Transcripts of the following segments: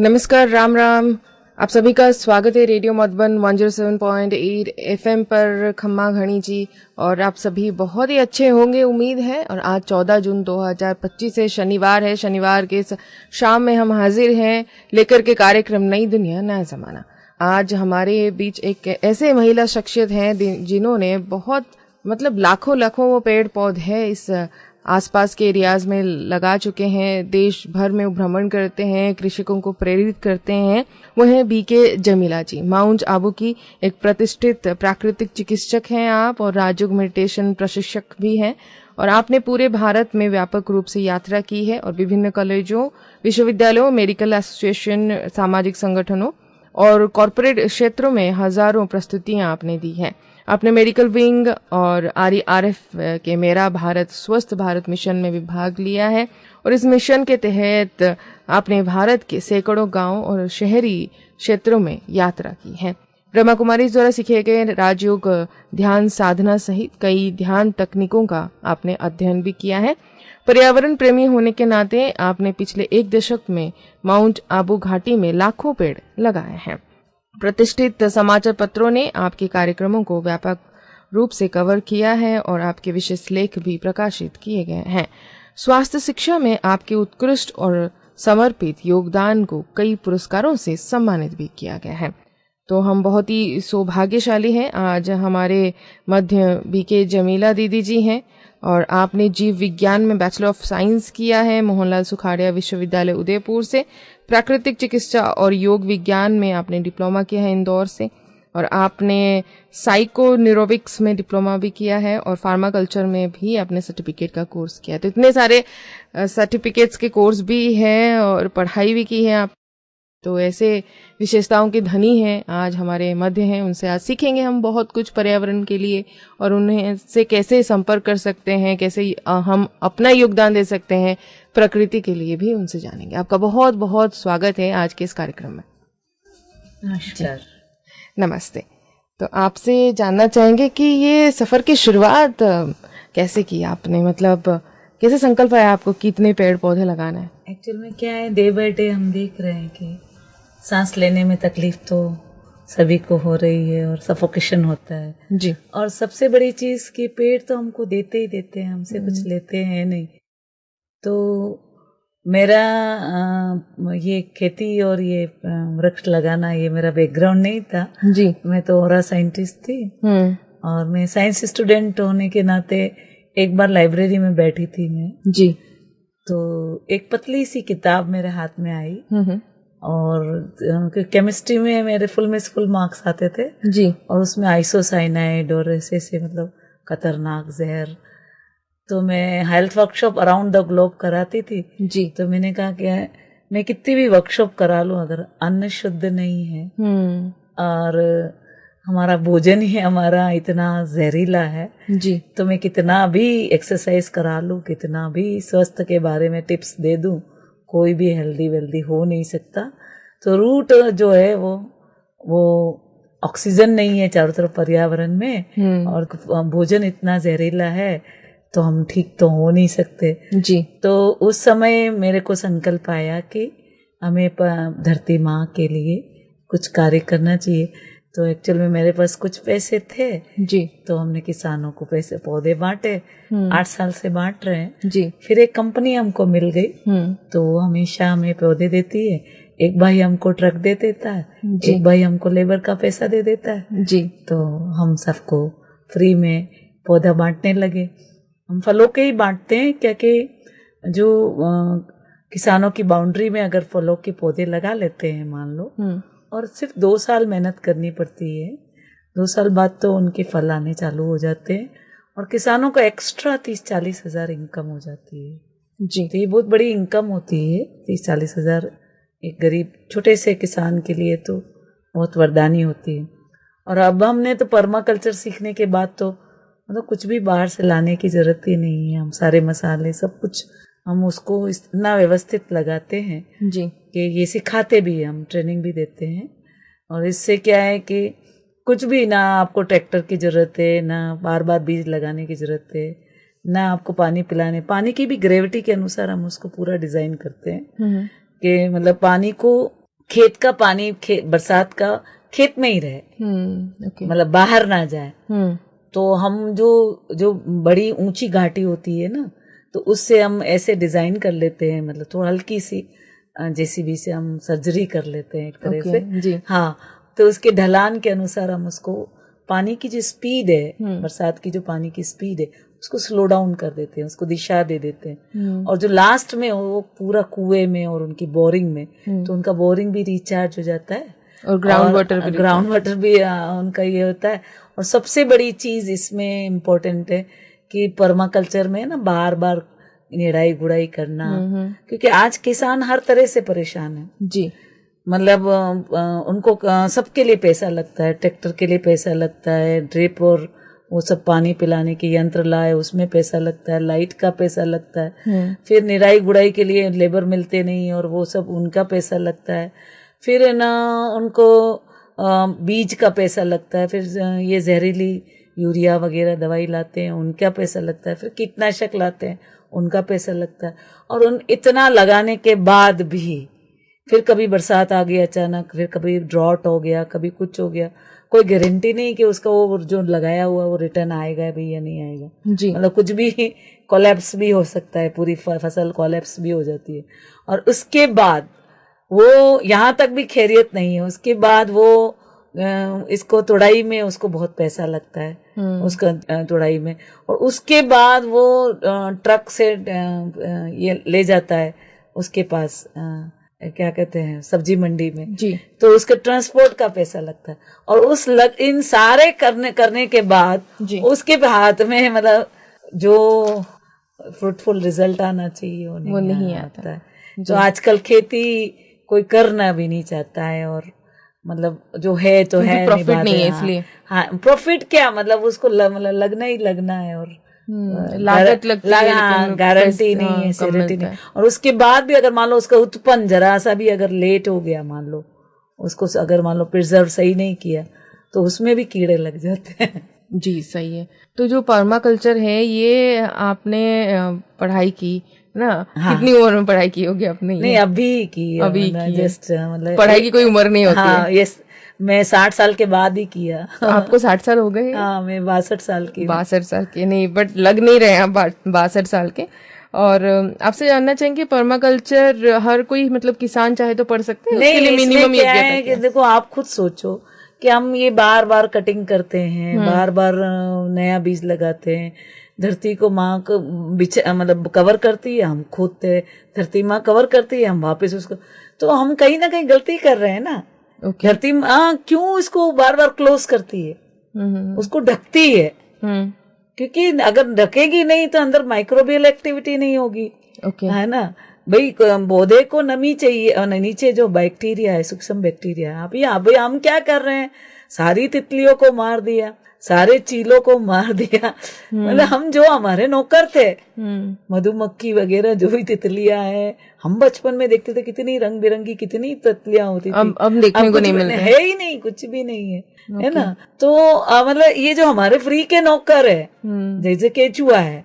नमस्कार, राम राम। आप सभी का स्वागत है रेडियो मधुबन 107.8 एफएम पर। खम्मा घनी जी और आप सभी बहुत ही अच्छे होंगे उम्मीद है। और आज 14 जून 2025 है, शनिवार है। शनिवार के शाम में हम हाजिर हैं लेकर के कार्यक्रम नई दुनिया नया जमाना। आज हमारे बीच एक ऐसे महिला शख्सियत हैं जिन्होंने बहुत लाखों लाखों वो पेड़ पौधे इस आसपास के एरियाज में लगा चुके हैं। देश भर में भ्रमण करते हैं, कृषकों को प्रेरित करते हैं। वो हैं बीके जमीला जी। माउंट आबू की एक प्रतिष्ठित प्राकृतिक चिकित्सक हैं आप, और राजयोग मेडिटेशन प्रशिक्षक भी हैं। और आपने पूरे भारत में व्यापक रूप से यात्रा की है और विभिन्न कॉलेजों, विश्वविद्यालयों, मेडिकल एसोसिएशन, सामाजिक संगठनों और कॉरपोरेट क्षेत्रों में हजारों प्रस्तुतियां आपने दी हैं। आपने मेडिकल विंग और RERF के मेरा भारत स्वस्थ भारत मिशन में भी भाग लिया है। और इस मिशन के तहत आपने भारत के सैकड़ों गांवों और शहरी क्षेत्रों में यात्रा की है। ब्रह्मा कुमारी द्वारा सीखे गए राजयोग, ध्यान साधना सहित कई ध्यान तकनीकों का आपने अध्ययन भी किया है। पर्यावरण प्रेमी होने के नाते आपने पिछले 1 दशक में माउंट आबू घाटी में लाखों पेड़ लगाए हैं। प्रतिष्ठित समाचार पत्रों ने आपके कार्यक्रमों को व्यापक रूप से कवर किया है और आपके विशेष लेख भी प्रकाशित किए गए हैं। स्वास्थ्य शिक्षा में आपके उत्कृष्ट और समर्पित योगदान को कई पुरस्कारों से सम्मानित भी किया गया है। तो हम बहुत ही सौभाग्यशाली हैं। आज हमारे मध्य बीके जमीला दीदी जी हैं और आपने जीव विज्ञान में बैचलर ऑफ साइंस किया है मोहनलाल सुखाड़िया विश्वविद्यालय उदयपुर से। प्राकृतिक चिकित्सा और योग विज्ञान में आपने डिप्लोमा किया है इंदौर से। और आपने साइको न्यूरोविक्स में डिप्लोमा भी किया है और फार्मा कल्चर में भी आपने सर्टिफिकेट का कोर्स किया है। तो इतने सारे सर्टिफिकेट्स के कोर्स भी हैं और पढ़ाई भी की है आप। तो ऐसे विशेषताओं के धनी हैं, आज हमारे मध्य हैं। उनसे आज सीखेंगे हम बहुत कुछ पर्यावरण के लिए और उन्हें से कैसे संपर्क कर सकते हैं, कैसे हम अपना योगदान दे सकते हैं प्रकृति के लिए भी उनसे जानेंगे। आपका बहुत बहुत स्वागत है आज के इस कार्यक्रम में। नमस्कार। नमस्ते। तो आपसे जानना चाहेंगे कि ये सफर की शुरुआत कैसे की आपने, कैसे संकल्प आया आपको कि इतने पेड़ पौधे लगाना है? एक्चुअल में क्या है, डे बाय डे हम देख रहे हैं कि सांस लेने में तकलीफ तो सभी को हो रही है और सफोकेशन होता है जी। और सबसे बड़ी चीज कि पेड़ तो हमको देते ही देते हैं, हमसे कुछ लेते हैं नहीं। तो मेरा ये खेती और ये वृक्ष लगाना ये मेरा बैकग्राउंड नहीं था जी। मैं तो ओरा साइंटिस्ट थी और मैं साइंस स्टूडेंट होने के नाते एक बार लाइब्रेरी में बैठी थी मैं जी। तो एक पतली सी किताब मेरे हाथ में आई और केमिस्ट्री में मेरे फुल मार्क्स आते थे जी। और उसमें आइसोसाइनाइड और ऐसे खतरनाक जहर। तो मैं health workshop around the globe कराती थी जी। तो मैंने कहा कि मैं कितनी भी वर्कशॉप करा लूं, अगर अन्न शुद्ध नहीं है और हमारा भोजन ही हमारा इतना जहरीला है जी, तो मैं कितना भी एक्सरसाइज करा लूं, कितना भी स्वास्थ्य के बारे में टिप्स दे दूं, कोई भी हेल्दी वेल्दी हो नहीं सकता। तो रूट जो है वो ऑक्सीजन नहीं है चारों तरफ पर्यावरण में और भोजन इतना जहरीला है तो हम ठीक तो हो नहीं सकते जी। तो उस समय मेरे को संकल्प आया कि हमें धरती माँ के लिए कुछ कार्य करना चाहिए। तो एक्चुअल में मेरे पास कुछ पैसे थे जी। तो हमने किसानों को पैसे पौधे बांटे, 8 साल से बांट रहे हैं जी। फिर एक कंपनी हमको मिल गई तो वो हमेशा हमें पौधे देती है। एक भाई हमको ट्रक दे देता है, एक भाई हमको लेबर का पैसा दे देता है जी। तो हम सबको फ्री में पौधा बांटने लगे। हम फलों के ही बांटते हैं क्योंकि जो किसानों की बाउंड्री में अगर फलों के पौधे लगा लेते हैं मान लो और सिर्फ 2 साल मेहनत करनी पड़ती है, 2 साल बाद तो उनके फल आने चालू हो जाते हैं और किसानों को एक्स्ट्रा 30-40 हजार इनकम हो जाती है जी। तो ये बहुत बड़ी इनकम होती है। 30-40 हजार एक गरीब छोटे से किसान के लिए तो बहुत वरदानी होती है। और अब हमने तो पर्माकल्चर सीखने के बाद तो कुछ भी बाहर से लाने की जरूरत ही नहीं है। हम सारे मसाले सब कुछ हम उसको इतना व्यवस्थित लगाते हैं जी कि ये सिखाते भी हैं, हम ट्रेनिंग भी देते हैं। और इससे क्या है कि कुछ भी ना आपको ट्रैक्टर की जरूरत है, ना बार बार बीज लगाने की जरूरत है, ना आपको पानी पिलाने। पानी की भी ग्रेविटी के अनुसार हम उसको पूरा डिजाइन करते हैं कि पानी को खेत का पानी बरसात का खेत में ही रहे, ओके। मतलब बाहर ना जाए। तो हम जो बड़ी ऊंची घाटी होती है ना, तो उससे हम ऐसे डिजाइन कर लेते हैं, मतलब थोड़ा हल्की सी जेसीबी से हम सर्जरी कर लेते हैं एक तरह से जी। हाँ, तो उसके ढलान के अनुसार हम उसको पानी की जो स्पीड है, बरसात की जो पानी की स्पीड है, उसको स्लो डाउन कर देते हैं, उसको दिशा दे देते हैं। और जो लास्ट में वो पूरा कुएं में और उनकी बोरिंग में, तो उनका बोरिंग भी रिचार्ज हो जाता है और ग्राउंड वाटर भी उनका ये होता है। और सबसे बड़ी चीज इसमें इम्पोर्टेंट है कि पर्माकल्चर में ना बार बार निराई गुड़ाई करना, क्योंकि आज किसान हर तरह से परेशान है जी। मतलब उनको सबके लिए पैसा लगता है, ट्रैक्टर के लिए पैसा लगता है, ड्रिप और वो सब पानी पिलाने के यंत्र लाए उसमें पैसा लगता है, लाइट का पैसा लगता है, फिर निराई गुड़ाई के लिए लेबर मिलते नहीं और वो सब उनका पैसा लगता है, फिर ना उनको बीज का पैसा लगता है, फिर ये जहरीली यूरिया वगैरह दवाई लाते हैं उनका पैसा लगता है, फिर कीटनाशक लाते हैं उनका पैसा लगता है। और उन इतना लगाने के बाद भी फिर कभी बरसात आ गई अचानक, फिर कभी ड्रॉट हो गया, कभी कुछ हो गया, कोई गारंटी नहीं कि उसका वो जो लगाया हुआ वो रिटर्न आएगा भी या नहीं आएगा जी। मतलब कुछ भी कोलैप्स भी हो सकता है, पूरी फसल कोलैप्स भी हो जाती है। और उसके बाद वो यहाँ तक भी खैरियत नहीं है, उसके बाद वो इसको तुड़ाई में उसको बहुत पैसा लगता है उसका तुड़ाई में, और उसके बाद वो ट्रक से ये ले जाता है उसके पास क्या कहते हैं सब्जी मंडी में जी। तो उसके ट्रांसपोर्ट का पैसा लगता है। और इन सारे करने के बाद उसके हाथ में मतलब जो फ्रूटफुल रिजल्ट आना चाहिए वो नहीं आता है। तो आजकल खेती कोई करना भी नहीं चाहता है, और मतलब जो है तो है, प्रॉफिट नहीं है इसलिए। हाँ, प्रॉफिट क्या मतलब उसको मतलब लगना ही लगना है, और लागत लगती है लेकिन गारंटी नहीं है, सिक्योरिटी नहीं। और उसके बाद भी अगर मान लो उसका उत्पन्न जरा सा भी अगर लेट हो गया, मान लो उसको अगर मान लो प्रिजर्व सही नहीं किया, तो उसमें भी कीड़े लग जाते हैं। जी सही है। तो जो पर्माकल्चर है ये आपने पढ़ाई की ना? हाँ। कितनी उम्र में पढ़ाई की होगी आपने? नहीं अभी की, अभी जस्ट मतलब पढ़ाई की कोई उम्र नहीं होती हाँ, है। ये मैं 60 साल के बाद ही किया। तो आपको 60 साल हो गए? हाँ, मैं 62 साल की। 62 साल के नहीं, बट लग नहीं रहे हैं आप 62 साल के। और आपसे जानना चाहेंगे पर्माकल्चर हर कोई मतलब किसान चाहे तो पढ़ सकते हैं? नहीं, उसके लिए मिनिमम क्या है कि देखो आप खुद सोचो कि हम ये बार बार कटिंग करते हैं, बार बार नया बीज लगाते हैं, धरती को माँ मतलब कवर करती है, हम खोदते हैं, धरती माँ कवर करती है, हम वापस उसको, तो हम कहीं ना कहीं गलती कर रहे हैं ना। धरती माँ क्यों इसको बार बार क्लोज करती है, उसको ढकती है, क्योंकि अगर ढकेगी नहीं तो अंदर माइक्रोबियल एक्टिविटी नहीं होगी, है ना भाई। पौधे को नमी चाहिए, नीचे जो बैक्टीरिया है, सूक्ष्म बैक्टीरिया। अभी हम क्या कर रहे हैं, सारी तितलियों को मार दिया, सारे चीलों को मार दिया, मतलब हम जो हमारे नौकर थे, मधुमक्खी वगैरह जो भी तितलियां हैं, हम बचपन में देखते थे कितनी रंग बिरंगी कितनी तितलियां होती थी। अब देखने को नहीं मिलता है ही नहीं, कुछ भी नहीं है, है ना। तो मतलब ये जो हमारे फ्री के नौकर है, जैसे केचुआ है,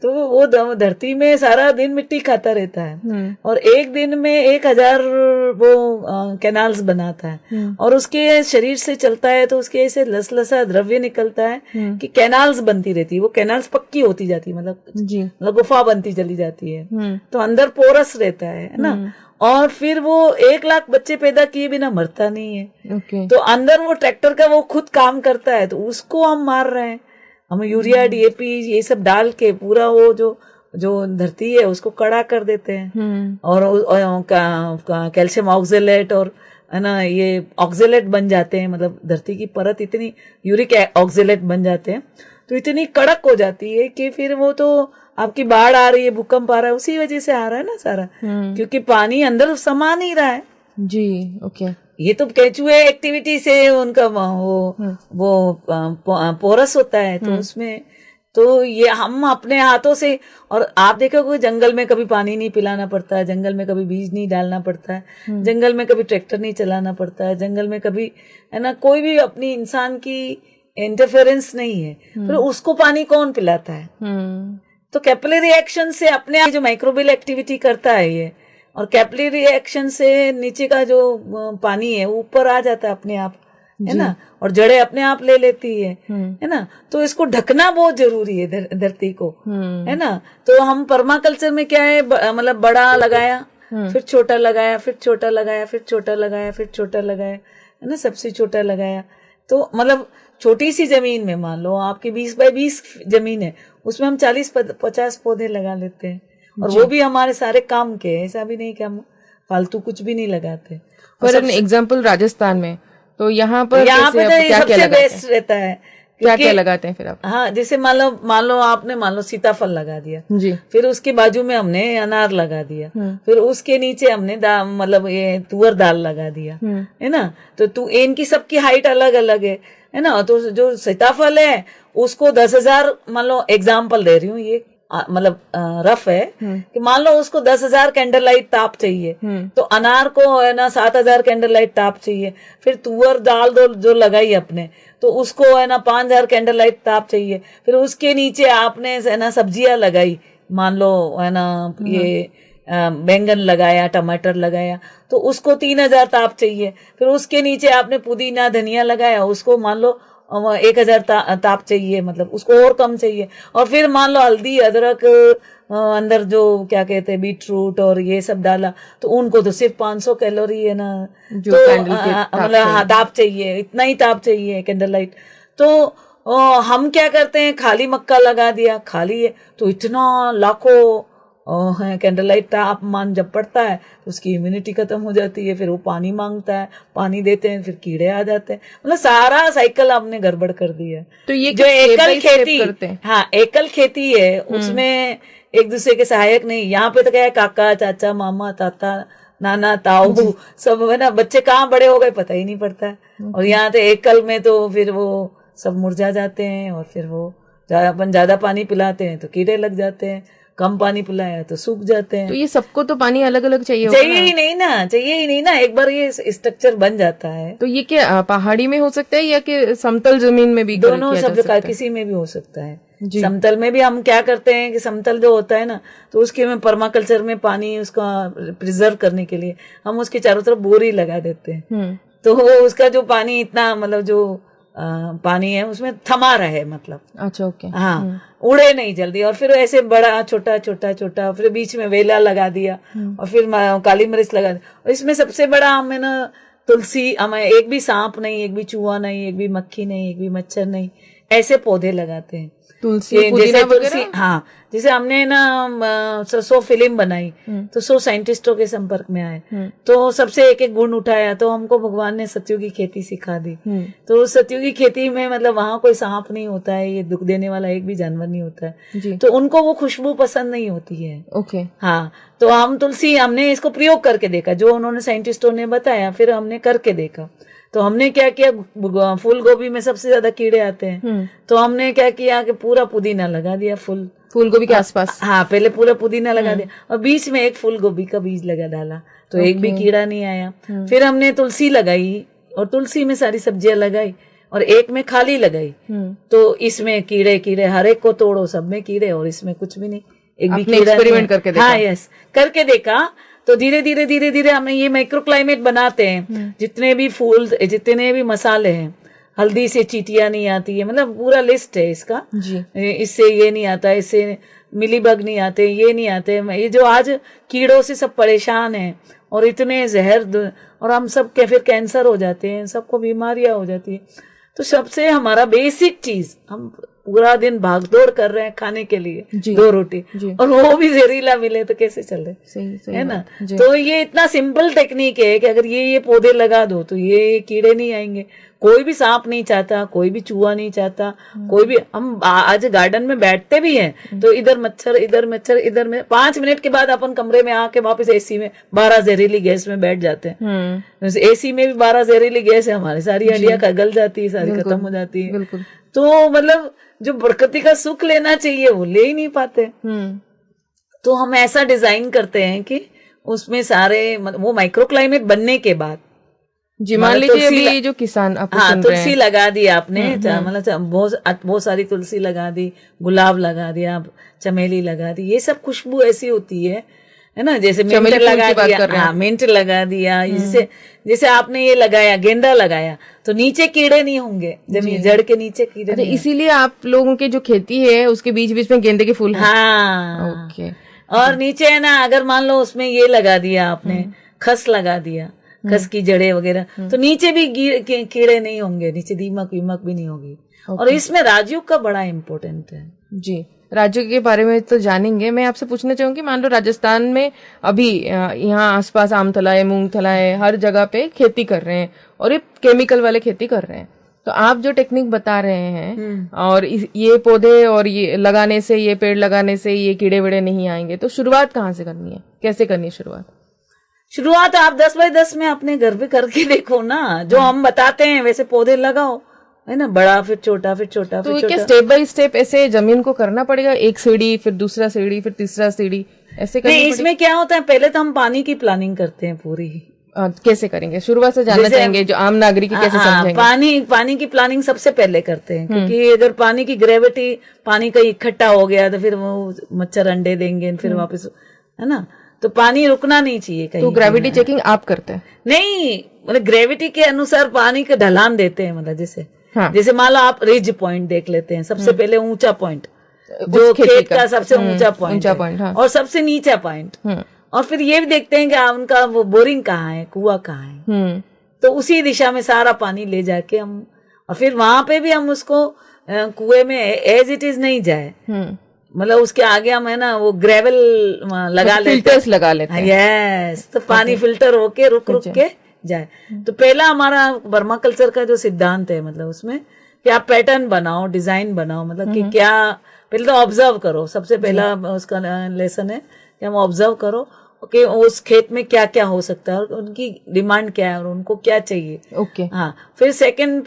तो वो धरती में सारा दिन मिट्टी खाता रहता है, और एक दिन में 1000 वो कैनाल्स बनाता है, और उसके शरीर से चलता है तो उसके ऐसे लसलसा द्रव्य निकलता है कि कैनाल्स बनती रहती है, वो कैनाल्स पक्की होती जाती है, मतलब गुफा बनती चली जाती है, तो अंदर पोरस रहता है ना। और फिर वो 1 लाख बच्चे पैदा किए बिना मरता नहीं है। तो अंदर वो ट्रैक्टर का वो खुद काम करता है, तो उसको हम मार रहे हैं, हम यूरिया डीएपी ये सब डाल के पूरा वो जो धरती है उसको कड़ा कर देते हैं, और कैल्शियम ऑक्जेलेट और है ना ये ऑक्जेलेट बन जाते हैं, मतलब धरती की परत इतनी यूरिक ऑक्जेलेट बन जाते हैं, तो इतनी कड़क हो जाती है कि फिर वो तो आपकी बाढ़ आ रही है, भूकंप आ रहा है, उसी वजह से आ रहा है ना सारा, क्योंकि पानी अंदर समा नहीं रहा है जी। ये तो केचुए एक्टिविटी से उनका वो पोरस होता है, तो उसमें तो ये हम अपने हाथों से, और आप देखोगे जंगल में कभी पानी नहीं पिलाना पड़ता है, जंगल में कभी बीज नहीं डालना पड़ता है, जंगल में कभी ट्रैक्टर नहीं चलाना पड़ता है, जंगल में कभी है ना कोई भी अपनी इंसान की इंटरफेरेंस नहीं है, फिर उसको पानी कौन पिलाता है। तो कैपिलरी एक्शन से अपने जो माइक्रोबियल एक्टिविटी करता है ये, और कैपिलरी एक्शन से नीचे का जो पानी है ऊपर आ जाता है अपने आप, है ना, और जड़ें अपने आप ले लेती है ना। तो इसको ढकना बहुत जरूरी है धरती को, है ना। तो हम पर्माकल्चर में क्या है, मतलब बड़ा लगाया, फिर छोटा लगाया, फिर छोटा लगाया, फिर छोटा लगाया, फिर छोटा लगाया, है ना, सबसे छोटा लगाया। तो मतलब छोटी सी जमीन में, मान लो आपकी 20 बाय 20 जमीन है, उसमें हम 40-50 पौधे लगा लेते हैं, और वो भी हमारे सारे काम के, ऐसा भी नहीं कि हम फालतू कुछ भी नहीं लगाते। फॉर एग्जाम्पल राजस्थान में, तो यहाँ पे सबसे बेस्ट रहता है, क्या लगाते हैं फिर आप? हाँ, जैसे मान लो आपने सीताफल लगा दिया जी, फिर उसके बाजू में हमने अनार लगा दिया, फिर उसके नीचे हमने मतलब ये तुअर दाल लगा दिया, है ना। तो इनकी सबकी हाइट अलग अलग है ना। तो जो सीताफल है उसको 10,000, मान लो एग्जाम्पल दे रही हूँ, ये मतलब रफ है कि मान लो उसको 10,000 कैंडल लाइट ताप चाहिए, तो अनार को है ना 7,000 कैंडल लाइट ताप चाहिए। फिर तुअर दाल जो लगाई अपने, तो उसको है ना 5,000 कैंडल लाइट ताप चाहिए। फिर उसके नीचे आपने है ना सब्जियां लगाई, मान लो है ना ये बैंगन लगाया, टमाटर लगाया, तो उसको 3,000 ताप चाहिए। फिर उसके नीचे आपने पुदीना धनिया लगाया, उसको मान लो 1,000 ताप चाहिए, मतलब उसको और कम चाहिए। और फिर मान लो हल्दी अदरक अंदर जो क्या कहते हैं बीटरूट और ये सब डाला, तो उनको तो सिर्फ 500 कैलोरी है ना, जो तो मतलब ताप चाहिए, इतना ही ताप चाहिए कैंडल लाइट। तो हम क्या करते हैं, खाली मक्का लगा दिया, खाली है, तो इतना लाखों कैंडल लाइट तापमान जब पड़ता है तो उसकी इम्यूनिटी खत्म हो जाती है, फिर वो पानी मांगता है, पानी देते हैं, फिर कीड़े आ जाते हैं, मतलब सारा साइकिल आपने गड़बड़ कर दिया। तो ये जो एकल खेती, हाँ एकल खेती है, उसमें एक दूसरे के सहायक नहीं। यहाँ पे तो क्या है, काका चाचा मामा ताता नाना ताऊ सब है ना, बच्चे कहाँ बड़े हो गए पता ही नहीं पड़ता है। और यहाँ तो एकल में तो फिर वो सब मुरझा जाते हैं, और फिर वो अपन ज्यादा पानी पिलाते हैं तो कीड़े लग जाते हैं, कम पानी पिलाया तो सूख जाते हैं। तो ये सबको तो पानी अलग अलग चाहिए ही नहीं ना, एक बार ये स्ट्रक्चर बन जाता है। तो ये क्या पहाड़ी में हो सकता है या कि समतल जमीन में भी? दोनों सब किसी में भी हो सकता है। समतल में भी हम क्या करते हैं कि समतल जो होता है ना, तो उसके में पर्माकल्चर में पानी उसका प्रिजर्व करने के लिए हम उसके चारों तरफ बोरी लगा देते हैं, तो उसका जो पानी इतना मतलब जो पानी है उसमें थमा रहे, मतलब अच्छा ओके, हाँ उड़े नहीं जल्दी। और फिर ऐसे बड़ा छोटा छोटा छोटा, फिर बीच में वेला लगा दिया, और फिर काली मिर्च लगा दिया। और इसमें सबसे बड़ा हमें ना तुलसी, हमें एक भी सांप नहीं, एक भी चूहा नहीं, एक भी मक्खी नहीं, एक भी मच्छर नहीं, ऐसे पौधे लगाते हैं। तुलसी पुदीना वगैरह। हाँ, जैसे हमने ना 100 फिल्म बनाई, तो 100 साइंटिस्टों के संपर्क में आए, तो सबसे एक एक गुण उठाया, तो हमको भगवान ने सत्युगी खेती सिखा दी। तो सत्युगी खेती में मतलब वहां कोई सांप नहीं होता है, ये दुख देने वाला एक भी जानवर नहीं होता है, तो उनको वो खुशबू पसंद नहीं होती है। ओके, हाँ, तो हम तुलसी, हमने इसको प्रयोग करके देखा, जो उन्होंने साइंटिस्टों ने बताया, फिर हमने करके देखा। तो हमने क्या किया, फूल गोभी में सबसे ज्यादा कीड़े आते हैं, तो हमने क्या किया कि पूरा पुदीना लगा दिया, फूल गोभी के आसपास। हाँ, पहले पूरा पुदीना लगा दिया, और बीच में एक फूल गोभी का बीज लगा डाला, तो एक भी कीड़ा नहीं आया। फिर हमने तुलसी लगाई, और तुलसी में सारी सब्जियां लगाई, और एक में खाली लगाई, तो इसमें कीड़े हर एक को तोड़ो, सब में कीड़े, और इसमें कुछ भी नहीं, एक भी कीड़ा एक्सपेरिमेंट करके देखा। हाँ यस, करके देखा। तो धीरे धीरे हमने ये माइक्रो क्लाइमेट बनाते हैं, जितने भी फूल, जितने भी मसाले हैं, हल्दी से चींटियां नहीं आती है, मतलब पूरा लिस्ट है इसका जी। इससे ये नहीं आता, इससे मिलीबग नहीं आते, ये नहीं आते, ये जो आज कीड़ों से सब परेशान हैं, और इतने जहर, और हम सब के फिर कैंसर हो जाते हैं, सबको बीमारियां हो जाती है। तो सबसे हमारा बेसिक चीज, हम पूरा दिन भागदौड़ कर रहे हैं खाने के लिए, 2 रोटी, और वो भी जहरीला मिले तो कैसे चल रहे, सही है ना। तो ये इतना सिंपल टेक्निक है कि अगर ये पौधे लगा दो तो ये कीड़े नहीं आएंगे, कोई भी सांप नहीं चाहता, कोई भी चूहा नहीं चाहता, कोई भी। हम आज गार्डन में बैठते भी हैं तो इधर मच्छर इधर में 5 मिनट के बाद अपन कमरे में आके वापस एसी में 12 जहरीली गैस में बैठ जाते हैं। एसी में भी 12 जहरीली गैस है, हमारी सारी हड्डियां गल जाती है, सारी खत्म हो जाती है। तो मतलब जो प्रकृति का सुख लेना चाहिए वो ले ही नहीं पाते। तो हम ऐसा डिजाइन करते हैं कि उसमें सारे वो माइक्रो क्लाइमेट बनने के बाद जी, मान लीजिए अभी जो किसान आपको सुन रहे हैं, तुलसी लगा दी आपने, मतलब बहुत सारी तुलसी लगा दी, गुलाब लगा दिया, चमेली लगा दी, ये सब खुशबू ऐसी होती है है ना, जैसे मिंट चमेली फूल लगा की बात दिया, कर रहे हैं। हाँ मिंट लगा दिया, जैसे जैसे आपने ये लगाया गेंदा लगाया तो नीचे कीड़े नहीं होंगे, जमीन जड़ के नीचे कीड़े अच्छा, नहीं इसीलिए आप लोगों के जो खेती है उसके बीच बीच में गेंदे के फूल हैं। हाँ ओके। और नीचे है ना, अगर मान लो उसमें ये लगा दिया आपने, खस लगा दिया, खस की जड़ें वगैरह, तो नीचे भी कीड़े नहीं होंगे, नीचे दीमक वीमक भी नहीं होगी। और इसमें राजयोग का बड़ा इम्पोर्टेंट है। जी, राज्यों के बारे में तो जानेंगे। मैं आपसे पूछना चाहूंगी, मान लो राजस्थान में अभी यहाँ आसपास आमतला है, मूंगतला है, हर जगह पे खेती कर रहे हैं और ये केमिकल वाले खेती कर रहे हैं, तो आप जो टेक्निक बता रहे हैं और ये पौधे और ये लगाने से, ये पेड़ लगाने से ये कीड़े वीड़े नहीं आएंगे, तो शुरुआत कहाँ से करनी है, कैसे करनी है शुरुआत? शुरुआत आप 10 बाय 10 में अपने घर पे करके देखो ना, जो हम बताते हैं वैसे पौधे लगाओ, है ना, बड़ा फिर छोटा फिर छोटा तो फिर क्या छोटा। स्टेप बाय स्टेप ऐसे जमीन को करना पड़ेगा, एक सीढ़ी फिर दूसरा सीढ़ी फिर तीसरा सीढ़ी ऐसे करनी नहीं, पड़ेगी? इसमें क्या होता है, पहले तो हम पानी की प्लानिंग करते हैं पूरी। कैसे करेंगे, शुरुआत से जानना चाहेंगे, जो आम नागरिक कैसे समझेंगे? पानी की प्लानिंग सबसे पहले करते हैं, क्योंकि अगर पानी की ग्रेविटी, पानी का इकट्ठा हो गया तो फिर वो मच्छर अंडे देंगे, फिर वापस, है ना, तो पानी रुकना नहीं चाहिए कहीं। तो ग्रेविटी चेकिंग आप करते हैं? नहीं, मतलब ग्रेविटी के अनुसार पानी का ढलान देते हैं, मतलब जैसे हाँ। जैसे मान लो आप रिज पॉइंट देख लेते हैं, सबसे पहले ऊंचा पॉइंट, जो खेत का सबसे ऊंचा पॉइंट, हाँ। और सबसे नीचा पॉइंट, और फिर ये भी देखते हैं कि उनका वो बोरिंग कहाँ है, कुआं कहाँ है, तो उसी दिशा में सारा पानी ले जाके हम, और फिर वहां पे भी हम उसको कुएं में एज इट इज नहीं जाए, मतलब उसके आगे हम है ना वो ग्रेवल लगा लेते, फिल्टर्स लगा लेते हैं। यस, तो पानी फिल्टर होके रुक के जाए। तो पहला हमारा वर्मा कल्चर का जो सिद्धांत है, मतलब उसमें कि आप पैटर्न बनाओ, डिजाइन बनाओ, मतलब कि क्या, पहले तो ऑब्जर्व करो, सबसे पहला उसका लेसन है कि हम ऑब्जर्व करो कि उस खेत में क्या क्या हो सकता है और उनकी डिमांड क्या है और उनको क्या चाहिए। ओके। हाँ, फिर सेकंड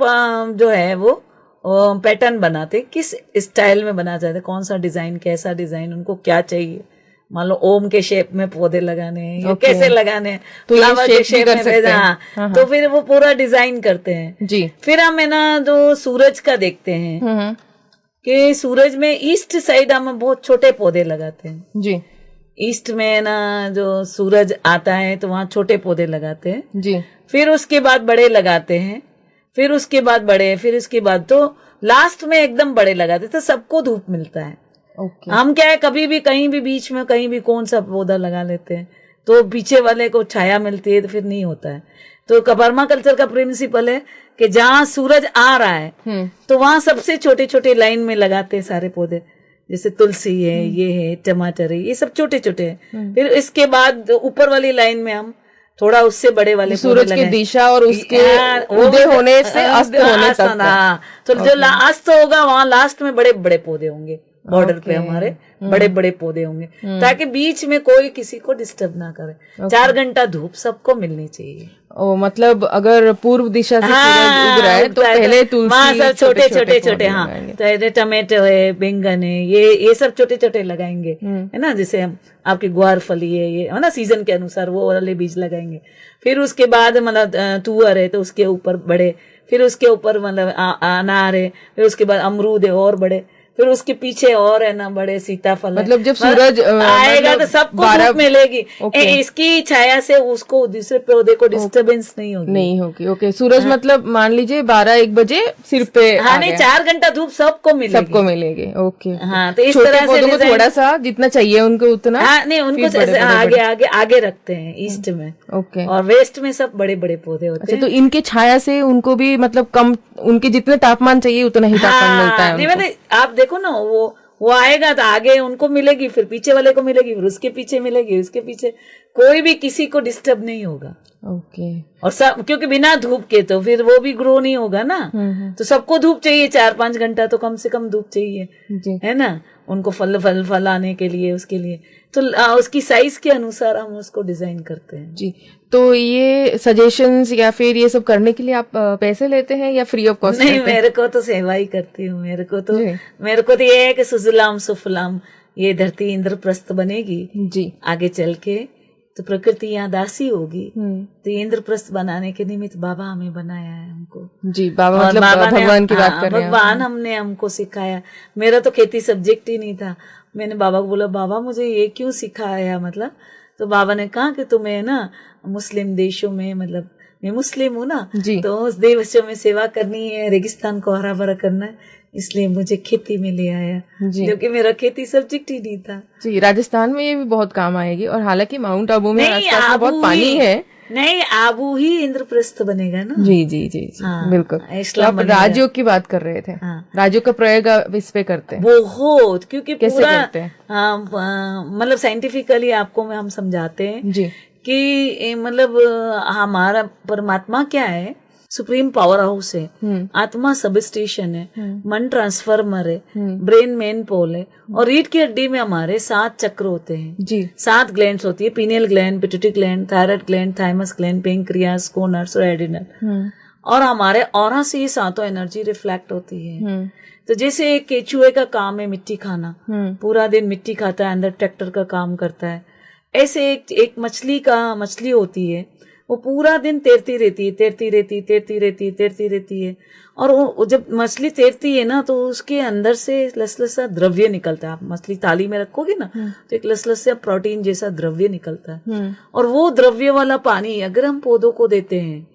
जो है वो पैटर्न बनाते, किस स्टाइल में बनाना चाहते, कौन सा डिजाइन, कैसा डिजाइन, उनको क्या चाहिए, मान लो ओम के शेप में पौधे लगाने हैं या कैसे लगाने हैं, तो फ्लावर के शेप में भेजा, हाँ। तो फिर वो पूरा डिजाइन करते हैं जी। फिर हम है ना जो सूरज का देखते हैं कि सूरज में ईस्ट साइड हम बहुत छोटे पौधे लगाते हैं जी। ईस्ट में ना जो सूरज आता है तो वहां छोटे पौधे लगाते हैं जी। फिर उसके बाद बड़े लगाते हैं, फिर उसके बाद बड़े, फिर उसके बाद तो लास्ट में एकदम बड़े लगाते हैं, तो सबको धूप मिलता है। ओके। हम क्या है, कभी भी कहीं भी बीच में कहीं भी कौन सा पौधा लगा लेते हैं तो पीछे वाले को छाया मिलती है, तो फिर नहीं होता है। तो वर्मा कल्चर का प्रिंसिपल है कि जहां सूरज आ रहा है तो वहां सबसे छोटे छोटे लाइन में लगाते हैं सारे पौधे, जैसे तुलसी है, ये है, टमाटर है, ये सब छोटे छोटे हैं। फिर इसके बाद ऊपर वाली लाइन में हम थोड़ा उससे बड़े वाले सूरज की दिशा और उसके उदय होने से अस्त होने तक। हाँ, तो जो अस्त होगा वहां लास्ट में बड़े बड़े पौधे होंगे, बॉर्डर पे हमारे बड़े बड़े पौधे होंगे, ताकि बीच में कोई किसी को डिस्टर्ब ना करे। 4 घंटा धूप सबको मिलनी चाहिए। ओ, मतलब अगर पूर्व दिशा से सूरज उग रहा है तो पहले तुलसी, सब छोटे छोटे छोटे, हाँ, तो टमाटो है, बैंगन है, ये सब छोटे छोटे लगाएंगे, है ना, जैसे हम आपकी ग्वार फली है, ये है ना, सीजन के अनुसार वो वाले बीज लगाएंगे। फिर उसके बाद मतलब तुअर है तो उसके ऊपर बड़े, फिर उसके ऊपर मतलब अनार है, फिर उसके बाद अमरूद है और बड़े, फिर उसके पीछे और है ना बड़े सीताफल। मतलब जब सूरज आएगा तो सबको धूप मिलेगी, इसकी छाया से उसको दूसरे पौधे को डिस्टर्बेंस नहीं होगी। ओके। सूरज मतलब मान लीजिए 12-1 बजे सिर पे, हाँ, नहीं, 4 घंटा धूप सबको मिलेगी। ओके। हाँ, तो इस तरह से को थोड़ा सा जितना चाहिए उनको उतना, हाँ, नहीं, उनको आगे रखते हैं ईस्ट में। ओके। और वेस्ट में सब बड़े बड़े पौधे होते हैं। तो इनके छाया से उनको भी मतलब कम, उनके जितने तापमान चाहिए उतना ही तापमान मिलता है। नहीं, मतलब आप देखो ना, वो आएगा तो आगे उनको मिलेगी, फिर पीछे वाले को मिलेगी, फिर उसके पीछे मिलेगी, उसके पीछे, कोई भी किसी को डिस्टर्ब नहीं होगा। ओके। और सब, क्योंकि बिना धूप के तो फिर वो भी ग्रो नहीं होगा ना, तो सबको धूप चाहिए, 4-5 घंटा तो कम से कम धूप चाहिए, है ना, उनको फल आने के लिए, उसके लिए तो उसकी साइज के अनुसार हम उसको डिजाइन करते हैं। जी। तो ये सजेशंस या फिर ये सब करने के लिए आप पैसे लेते हैं या फ्री ऑफ कॉस्ट? नहीं, मेरे को तो सेवा ही करती हूँ। मेरे को तो ये है कि सुजलाम सुफलाम, ये धरती इंद्रप्रस्थ बनेगी जी आगे चल के, तो प्रकृति यहाँ दासी होगी, तो इंद्रप्रस्थ बनाने के निमित्त बाबा हमें बनाया है हमको। जी, बाबा मतलब भगवान की बात कर रहे हैं। भगवान हमने हमको सिखाया। मेरा तो खेती सब्जेक्ट ही नहीं था। मैंने बाबा को बोला, बाबा मुझे ये क्यों सिखाया, मतलब तो बाबा ने कहा कि तुम्हें ना मुस्लिम देशों में, मतलब मैं मुस्लिम हूँ ना, तो उस देशों में सेवा करनी है, रेगिस्तान को हरा भरा करना है, इसलिए मुझे खेती में ले आया, क्योंकि मेरा खेती सब्जेक्ट ही नहीं था। जी, राजस्थान में ये भी बहुत काम आएगी, और हालांकि माउंट आबू में आसपास में बहुत पानी है। नहीं, आबू ही इंद्रप्रस्थ बनेगा ना। जी जी जी, जी हाँ, बिल्कुल। तो आप राजयोग की बात कर रहे थे। हाँ, राजयोग का प्रयोग इस पे करते हैं बहुत, क्योंकि कैसे पूरा करते हैं? मतलब साइंटिफिकली आपको हम समझाते हैं जी, कि मतलब हमारा परमात्मा क्या है, सुप्रीम पावर हाउस है, आत्मा सब स्टेशन है, मन ट्रांसफार्मर है, ब्रेन मेन पोल है, और रीढ़ की हड्डी में हमारे 7 चक्र होते हैं जी, 7 ग्लैंड्स होती है, pineal gland, pituitary gland, thyroid gland, thymus gland, pancreas, कोनर्स और एड्रिनल, और हमारे ऑरा से ये 7 एनर्जी रिफ्लेक्ट होती है। तो जैसे एक केचुए का काम है मिट्टी खाना, पूरा दिन मिट्टी खाता है, अंदर ट्रैक्टर का काम करता है, ऐसे एक मछली होती है, वो पूरा दिन तैरती रहती है, और वो जब मछली तैरती है ना, तो उसके अंदर से लसलसा द्रव्य निकलता है। आप मछली थाली में रखोगे ना, तो एक लसलसा प्रोटीन जैसा द्रव्य निकलता है, और वो द्रव्य वाला पानी अगर हम पौधों को देते हैं,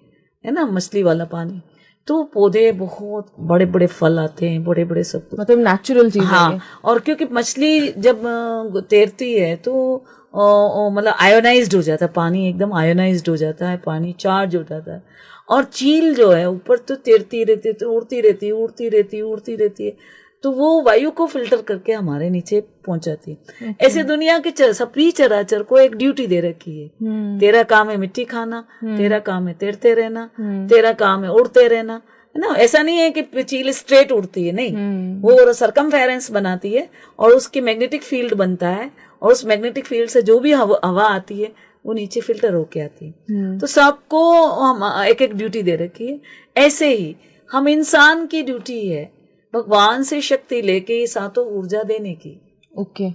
है ना, मछली वाला पानी, तो पौधे बहुत बड़े बड़े फल आते हैं, बड़े बड़े सब, मतलब नेचुरल चीज। हाँ, और क्योंकि मछली जब तैरती है तो मतलब आयोनाइज्ड हो जाता है पानी, एकदम आयोनाइज्ड हो जाता है पानी, चार्ज हो जाता है, और चील जो है ऊपर तो तैरती रहती है, तो उड़ती रहती है, तो वो वायु को फिल्टर करके हमारे नीचे पहुंचाती है। ऐसे दुनिया के सभी चराचर को एक ड्यूटी दे रखी है, तेरा काम है मिट्टी खाना, तेरा काम है तैरते रहना, तेरा काम है उड़ते रहना, है ना। ऐसा नहीं है कि चील स्ट्रेट उड़ती है, नहीं, वो सरकमफेरेंस बनाती है, और उसकी मैग्नेटिक फील्ड बनता है, और उस मैग्नेटिक फील्ड से जो भी हवा आती है वो नीचे फिल्टर होके आती है। तो सबको हम एक एक ड्यूटी दे रखी है। ऐसे ही हम इंसान की ड्यूटी है भगवान से शक्ति लेके 7 ऊर्जा देने की। ओके।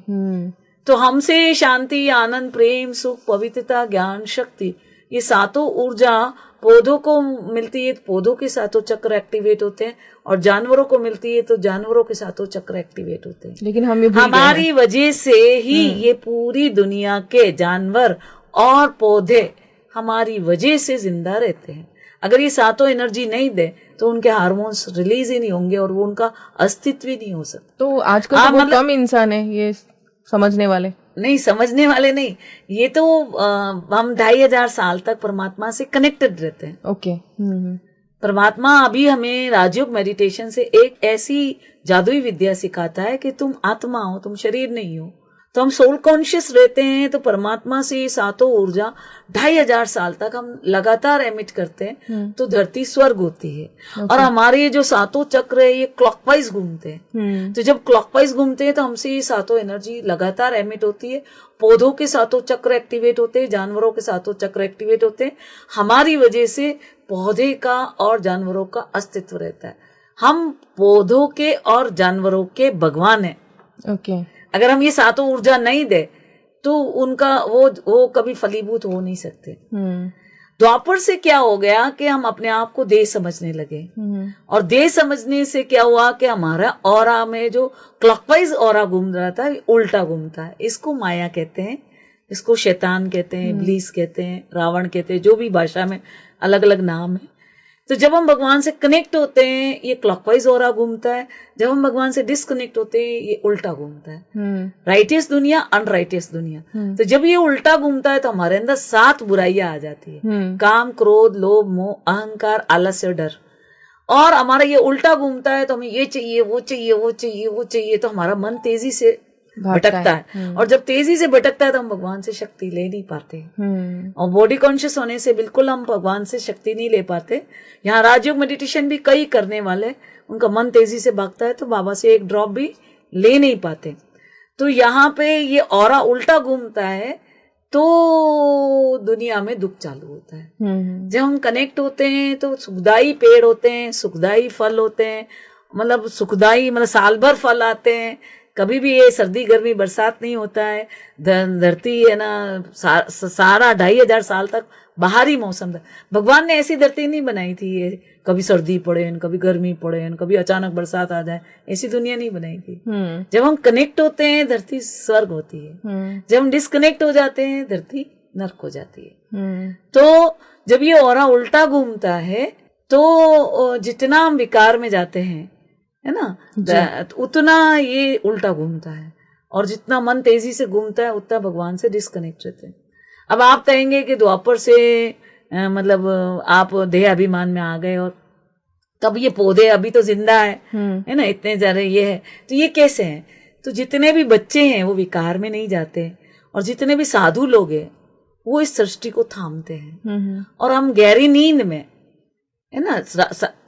तो हमसे शांति, आनंद, प्रेम, सुख, पवित्रता, ज्ञान, शक्ति, ये 7 ऊर्जा पौधों को मिलती है, पौधों के 7 चक्र एक्टिवेट होते हैं, और जानवरों को मिलती है तो जानवरों के 7 चक्र एक्टिवेट होते हैं। लेकिन हमारी वजह से ही ये पूरी दुनिया के जानवर और पौधे हमारी वजह से जिंदा रहते हैं। अगर ये 7 एनर्जी नहीं दे तो उनके हार्मोन्स रिलीज ही नहीं होंगे, और वो उनका अस्तित्व ही नहीं हो सकता। तो आजकल तो बहुत कम इंसान है ये समझने वाले नहीं, ये तो हम 2500 साल तक परमात्मा से कनेक्टेड रहते हैं। ओके। परमात्मा अभी हमें राजयोग मेडिटेशन से एक ऐसी जादुई विद्या सिखाता है कि तुम आत्मा हो, तुम शरीर नहीं हो। तो हम सोल कॉन्शियस रहते हैं, तो परमात्मा से ये 7 ऊर्जा 2500 साल तक हम लगातार एमिट करते हैं, तो धरती स्वर्ग होती है। और हमारे ये जो 7 चक्र है ये क्लॉकवाइज घूमते हैं। तो जब क्लॉकवाइज घूमते हैं तो हमसे ये 7 एनर्जी लगातार एमिट होती है। पौधों के 7 चक्र एक्टिवेट होते हैं, जानवरों के 7 चक्र एक्टिवेट होते हैं। हमारी वजह से पौधे का और जानवरों का अस्तित्व रहता है। हम पौधों के और जानवरों के भगवान हैं। ओके। अगर हम ये 7 ऊर्जा नहीं दे तो उनका वो कभी फलीभूत हो नहीं सकते। द्वापर से क्या हो गया कि हम अपने आप को देह समझने लगे, और देह समझने से क्या हुआ कि हमारा ऑरा में जो क्लॉकवाइज ऑरा घूम रहा था उल्टा घूमता है। इसको माया कहते हैं, इसको शैतान कहते हैं, इब्लीस कहते हैं, रावण कहते हैं, जो भी भाषा में अलग अलग नाम है। तो जब हम भगवान से कनेक्ट होते हैं ये क्लॉकवाइज ऑरा घूमता है, जब हम भगवान से डिस्कनेक्ट होते हैं ये उल्टा घूमता है। राइटियस दुनिया, अनराइटियस दुनिया। तो जब ये उल्टा घूमता है तो हमारे अंदर 7 बुराइयां आ जाती है, काम, क्रोध, लोभ, मोह, अहंकार, आलस्य, डर। और हमारा ये उल्टा घूमता है तो हमें ये चाहिए, वो चाहिए, वो चाहिए, वो चाहिए, तो हमारा मन तेजी से भटकता है। और जब तेजी से भटकता है तो हम भगवान से शक्ति ले नहीं पाते। और बॉडी कॉन्शियस होने से बिल्कुल हम भगवान से शक्ति नहीं ले पाते। यहाँ राजयोग मेडिटेशन भी कई करने वाले, उनका मन तेजी से भागता है तो बाबा से एक ड्रॉप भी ले नहीं पाते। तो यहाँ पे ये ऑरा उल्टा घूमता है तो दुनिया में दुख चालू होता है। जब हम कनेक्ट होते हैं तो सुखदाई पेड़ होते हैं, सुखदाई फल होते हैं, मतलब सुखदाई मतलब साल भर फल आते हैं। कभी भी ये सर्दी गर्मी बरसात नहीं होता है। धरती है ना सारा 2500 साल तक बाहरी मौसम था। भगवान ने ऐसी धरती नहीं बनाई थी ये कभी सर्दी पड़े, कभी गर्मी पड़े, कभी अचानक बरसात आ जाए, ऐसी दुनिया नहीं बनाई थी। जब हम कनेक्ट होते हैं धरती स्वर्ग होती है, जब हम डिस्कनेक्ट हो जाते हैं धरती नर्क हो जाती है। तो जब ये ऑरा उल्टा घूमता है तो जितना हम विकार में जाते हैं, है ना, उतना ये उल्टा घूमता है, और जितना मन तेजी से घूमता है उतना भगवान से डिस्कनेक्ट रहते हैं। अब आप कहेंगे कि द्वापर से मतलब आप देह अभिमान में आ गए, और तब ये पौधे अभी तो जिंदा है ना, इतने ज्यादा ये है, तो ये कैसे हैं? तो जितने भी बच्चे हैं वो विकार में नहीं जाते, और जितने भी साधु लोग हैं वो इस सृष्टि को थामते हैं, और हम गहरी नींद में, है ना,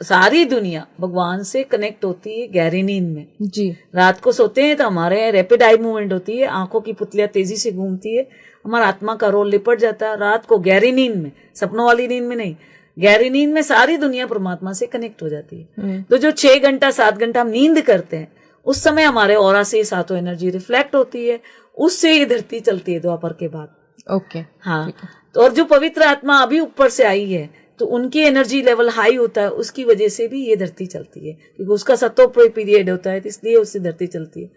सारी दुनिया भगवान से कनेक्ट होती है गहरी नींद में जी। रात को सोते हैं तो हमारे रैपिड आई मूवमेंट होती है, आंखों की पुतलियां तेजी से घूमती है, हमारा आत्मा का रोल लिपट जाता है। रात को गहरी नींद में, सपनों वाली नींद में नहीं, गहरी नींद में सारी दुनिया परमात्मा से कनेक्ट हो जाती है। तो जो 6 घंटा 7 घंटा हम नींद करते हैं, उस समय हमारे ऑरा से सातों एनर्जी रिफ्लेक्ट होती है, उससे ये धरती चलती है द्वापर के बाद। ओके, हाँ। तो और जो पवित्र आत्मा अभी ऊपर से आई है तो उनकी एनर्जी लेवल हाई होता है, उसकी वजह से भी ये धरती चलती है, क्योंकि उसका सतो पीरियड होता है, इसलिए उससे धरती चलती है।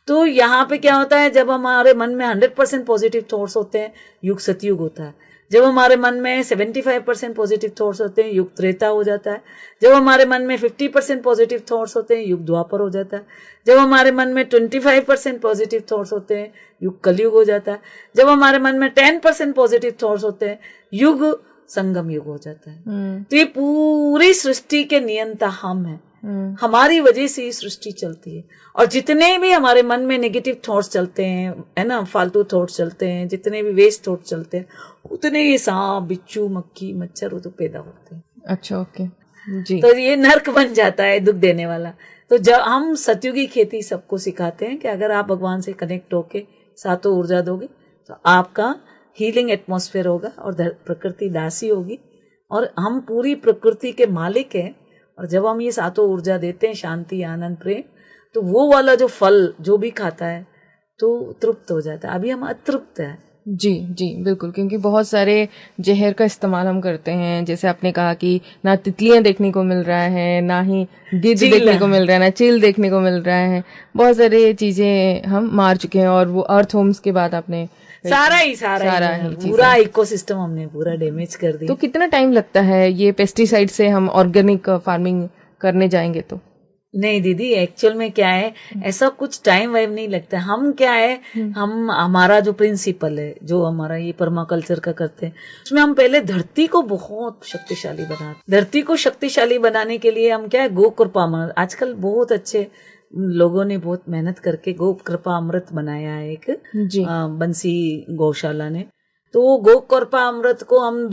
तो यहाँ पे क्या होता है, जब हमारे मन में 100% पॉजिटिव थॉट्स होते हैं, युग सतयुग होता है। जब हमारे मन में 75% पॉजिटिव थॉट्स होते हैं, युग त्रेता हो जाता है। जब हमारे मन में 50% पॉजिटिव थॉट्स होते हैं, युग द्वापर हो जाता है। जब हमारे मन में 25% पॉजिटिव थॉट्स होते हैं, युग कलयुग हो जाता है। जब हमारे मन में 10% पॉजिटिव थॉट्स होते हैं, युग संगम युग हो जाता है। तो ये पूरी सृष्टि के नियंता हम हैं, हमारी वजह से ये सृष्टि चलती है। और जितने भी हमारे मन में नेगेटिव थॉट्स चलते हैं, है ना, फालतू थॉट्स चलते हैं, जितने भी वेस्ट थॉट्स चलते हैं, उतने ये सांप, बिच्छू, मक्खी, मच्छर वो तो पैदा होते हैं। अच्छा, ओके जी। तो ये नर्क बन जाता है, दुख देने वाला। तो जब हम सतयुगी खेती सबको सिखाते हैं कि अगर आप भगवान से कनेक्ट होके सातों ऊर्जा दोगे तो आपका हीलिंग एटमॉस्फेयर होगा, और प्रकृति दासी होगी, और हम पूरी प्रकृति के मालिक हैं। और जब हम ये सातों ऊर्जा देते हैं, शांति, आनंद, प्रेम, तो वो वाला जो फल जो भी खाता है तो तृप्त हो जाता है। अभी हम अतृप्त है। जी जी बिल्कुल, क्योंकि बहुत सारे जहर का इस्तेमाल हम करते हैं, जैसे आपने कहा कि ना तितलियां देखने को मिल रहा है, ना ही गिद्ध देखने को मिल रहा है, ना चील देखने को मिल रहा है, बहुत सारे चीजें हम मार चुके हैं। और वो अर्थ होम्स के बाद आपने सारा ही पूरा इकोसिस्टम हमने पूरा डैमेज कर दिया। तो कितना टाइम लगता है ये पेस्टिसाइड से हम ऑर्गेनिक फार्मिंग करने जाएंगे? तो नहीं दीदी, एक्चुअल में क्या है, ऐसा कुछ टाइम वाइम नहीं लगता। हम क्या है, हम हमारा जो प्रिंसिपल है, जो हमारा ये पर्माकल्चर का करते हैं, उसमें हम पहले धरती को बहुत शक्तिशाली बनाते। धरती को शक्तिशाली बनाने के लिए हम क्या है, गो कृपा अमृत, आजकल बहुत अच्छे लोगों ने बहुत मेहनत करके गो कृपा अमृत बनाया है एक बंसी गौशाला ने। तो वो गो कृपा अमृत को हम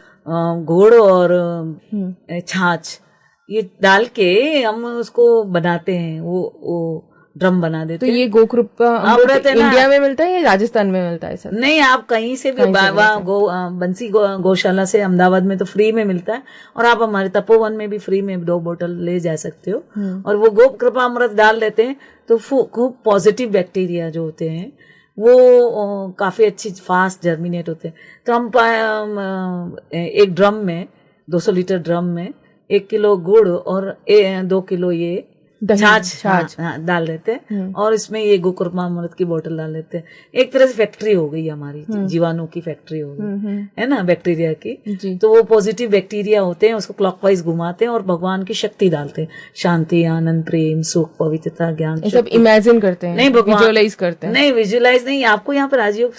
गुड़ और छाछ ये डाल के हम उसको बनाते हैं, वो ड्रम बना देते हैं। तो ये गोकृपा अमृत इंडिया में मिलता है या राजस्थान में मिलता है सर? नहीं, आप कहीं से भी बंसी गौशाला से अहमदाबाद में तो फ्री में मिलता है, और आप हमारे तपोवन में भी फ्री में 2 बोतल ले जा सकते हो। और वो गोकृपा अमृत डाल देते हैं तो खूब पॉजिटिव बैक्टीरिया जो होते हैं वो काफी अच्छी फास्ट जर्मिनेट होते हैं। तो हम एक ड्रम में 200 लीटर ड्रम में 1 किलो गुड़ और 2 किलो ये छाछ डाल देते हैं, और इसमें ये गोकृपा अमृत की बोतल डाल देते हैं। एक तरह से फैक्ट्री हो गई हमारी, जीवाणु की फैक्ट्री हो गई, है ना, बैक्टीरिया की। तो वो पॉजिटिव बैक्टीरिया होते हैं, उसको क्लॉकवाइज घुमाते हैं और भगवान की शक्ति डालते हैं, शांति, आनंद, प्रेम, सुख, पवित्रता, ज्ञान, सब इमेजिन करते हैं, नहीं विजुअलाइज करते हैं। नहीं विजुअलाइज नहीं, आपको यहाँ पर राजयोग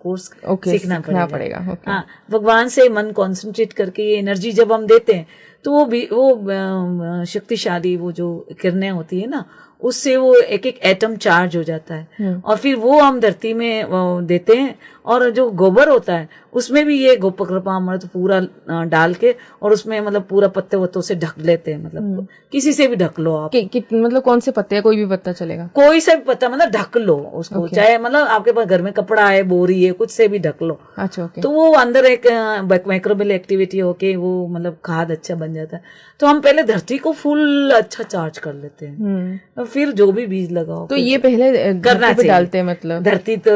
कोर्स सीखना पड़ेगा। हाँ, भगवान से मन कॉन्सेंट्रेट करके ये एनर्जी जब हम देते हैं तो वो शक्तिशाली वो जो किरणें होती है ना, उससे वो एक एक एटम चार्ज हो जाता है, और फिर वो हम धरती में देते हैं। और जो गोबर होता है उसमें भी ये गोकृपा अमृत पूरा डाल के, और उसमें मतलब पूरा पत्ते वत्तों से ढक लेते हैं, मतलब किसी से भी ढक लो आप। मतलब कौन से पत्ते? कोई भी पत्ता चलेगा? कोई से भी पत्ता, मतलब ढक लो उसको, चाहे मतलब आपके पास घर में कपड़ा है, बोरी है, कुछ से भी ढक लो। अच्छा, तो वो अंदर एक माइक्रोबियल एक्टिविटी होके वो मतलब खाद अच्छा बन जाता है। तो हम पहले धरती को फुल अच्छा चार्ज कर लेते हैं, फिर जो भी बीज लगाओ तो ये पहले करना पे डालते हैं, मतलब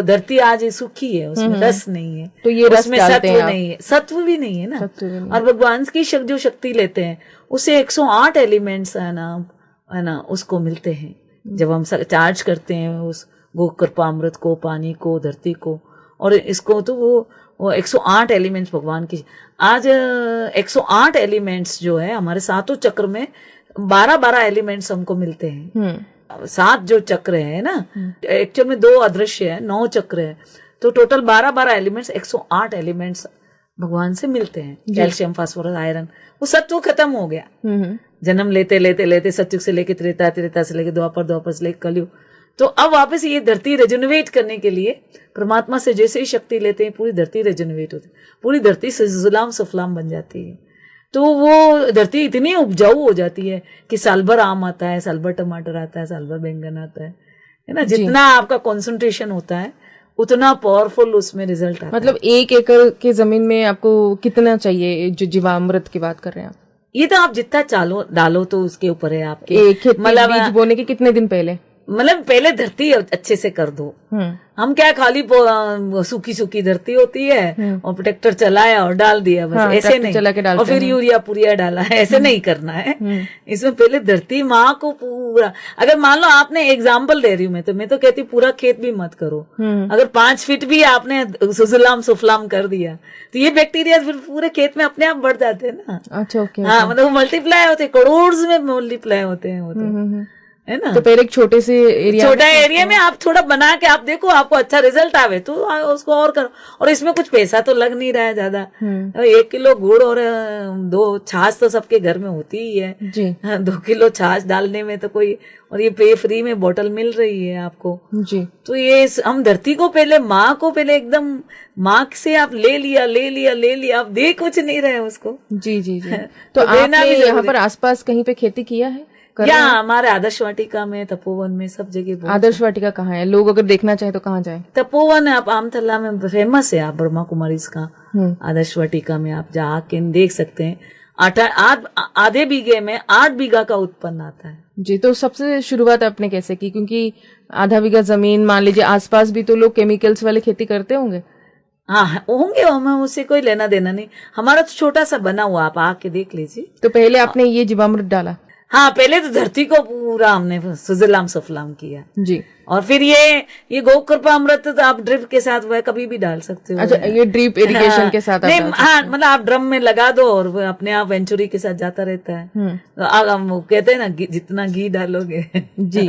धरती आज सूखी है, उसमें रस नहीं है, तो ये रस उसमें डालते सत्व हैं नहीं है, सत्व भी नहीं है ना। सत्व भी नहीं। और भगवान की जो शक्ति लेते हैं उसे 108 एलिमेंट्स है ना उसको मिलते हैं जब हम चार्ज करते हैं उस गोकृपामृत को, पानी को, धरती को और इसको। तो वो 108 एलिमेंट्स भगवान की आज 108 एलिमेंट्स जो है हमारे सातों चक्र में 12-12 एलिमेंट्स हमको मिलते हैं। 7 जो चक्र है ना, एक्चुअल में 2 अदृश्य है, 9 चक्र है, तो टोटल 12-12 एलिमेंट्स 108 एलिमेंट्स भगवान से मिलते हैं। कैल्शियम, फास्फोरस, आयरन, वो सत्व खत्म हो गया जन्म लेते लेते लेते, सतयुग से लेके त्रेता, त्रेता से लेके द्वापर, द्वापर से लेके कलयुग। तो अब वापस ये धरती रेजुनवेट करने के लिए परमात्मा से जैसे ही शक्ति लेते हैं पूरी धरती रेजुनवेट होती है, पूरी धरती सुजलाम सुफलाम बन जाती है। तो वो धरती इतनी उपजाऊ हो जाती है कि साल भर आम आता है, साल भर टमाटर आता है, साल भर बैंगन आता है ना। जितना आपका कंसंट्रेशन होता है उतना पावरफुल उसमें रिजल्ट आता है। मतलब 1 एकड़ के जमीन में आपको कितना चाहिए, जो जीवामृत की बात कर रहे हैं आप? ये तो आप जितना डालो तो उसके ऊपर है आपके। एक खेत में बीज बोने के कितने दिन पहले? मतलब पहले धरती अच्छे से कर दो। हम क्या खाली सूखी सूखी धरती होती है और ट्रैक्टर चलाया और डाल दिया बस, ऐसे नहीं। और फिर यूरिया पुरिया डाला है, ऐसे नहीं करना है। इसमें पहले धरती माँ को पूरा, अगर मान लो आपने एग्जाम्पल दे रही हूँ मैं तो कहती पूरा खेत भी मत करो। अगर 5 फीट भी आपने सुजलाम सुफलाम कर दिया तो ये बैक्टीरिया फिर पूरे खेत में अपने आप बढ़ जाते हैं ना। अच्छा, ओके। हाँ, मतलब मल्टीप्लाई होते, करोड़ में मल्टीप्लाई होते हैं है ना। तो पहले एक छोटे से एरिया में आप थोड़ा बना के आप देखो, आपको अच्छा रिजल्ट आवे तो उसको और करो। और इसमें कुछ पैसा तो लग नहीं रहा है ज्यादा। 1 किलो गुड़ और 2 छाछ तो सबके घर में होती ही है जी। 2 किलो छाछ डालने में तो कोई, और ये पे फ्री में बोतल मिल रही है आपको जी। तो ये हम धरती को पहले, माँ को पहले एकदम माँ से आप ले लिया, आप दे कुछ नहीं रहे उसको। जी जी जी। तो आपने यहाँ पर आसपास कहीं पे खेती किया है? या हमारे आदर्श वाटिका में, तपोवन में, सब जगह। आदर्श वाटिका कहाँ है? लोग अगर देखना चाहे तो कहाँ जाए? तपोवन आप आमतला में फेमस है, आप ब्रह्मा कुमारी का आदर्श वाटिका में आप जाके देख सकते हैं। आधे बीघे में 8 बीघा का उत्पन्न आता है जी। तो सबसे शुरुआत आपने कैसे की? क्योंकि आधा बीघा जमीन, मान लीजिए आसपास भी तो लोग केमिकल्स वाले खेती करते होंगे। हाँ होंगे, हमें उससे कोई लेना देना नहीं, हमारा तो छोटा सा बना हुआ, आप आके देख लीजिए। तो पहले आपने ये जीवामृत डाला? हाँ, पहले तो धरती को पूरा हमने सुजलाम सुफलाम किया जी। और फिर ये गोकृपामृत तो आप ड्रिप के साथ वह कभी भी डाल सकते हो। अच्छा, ये ड्रिप इरिगेशन के साथ? नहीं, हाँ, मतलब आप ड्रम में लगा दो और वो अपने आप वेंचुरी के साथ जाता रहता है। तो कहते हैं ना, जितना घी डालोगे जी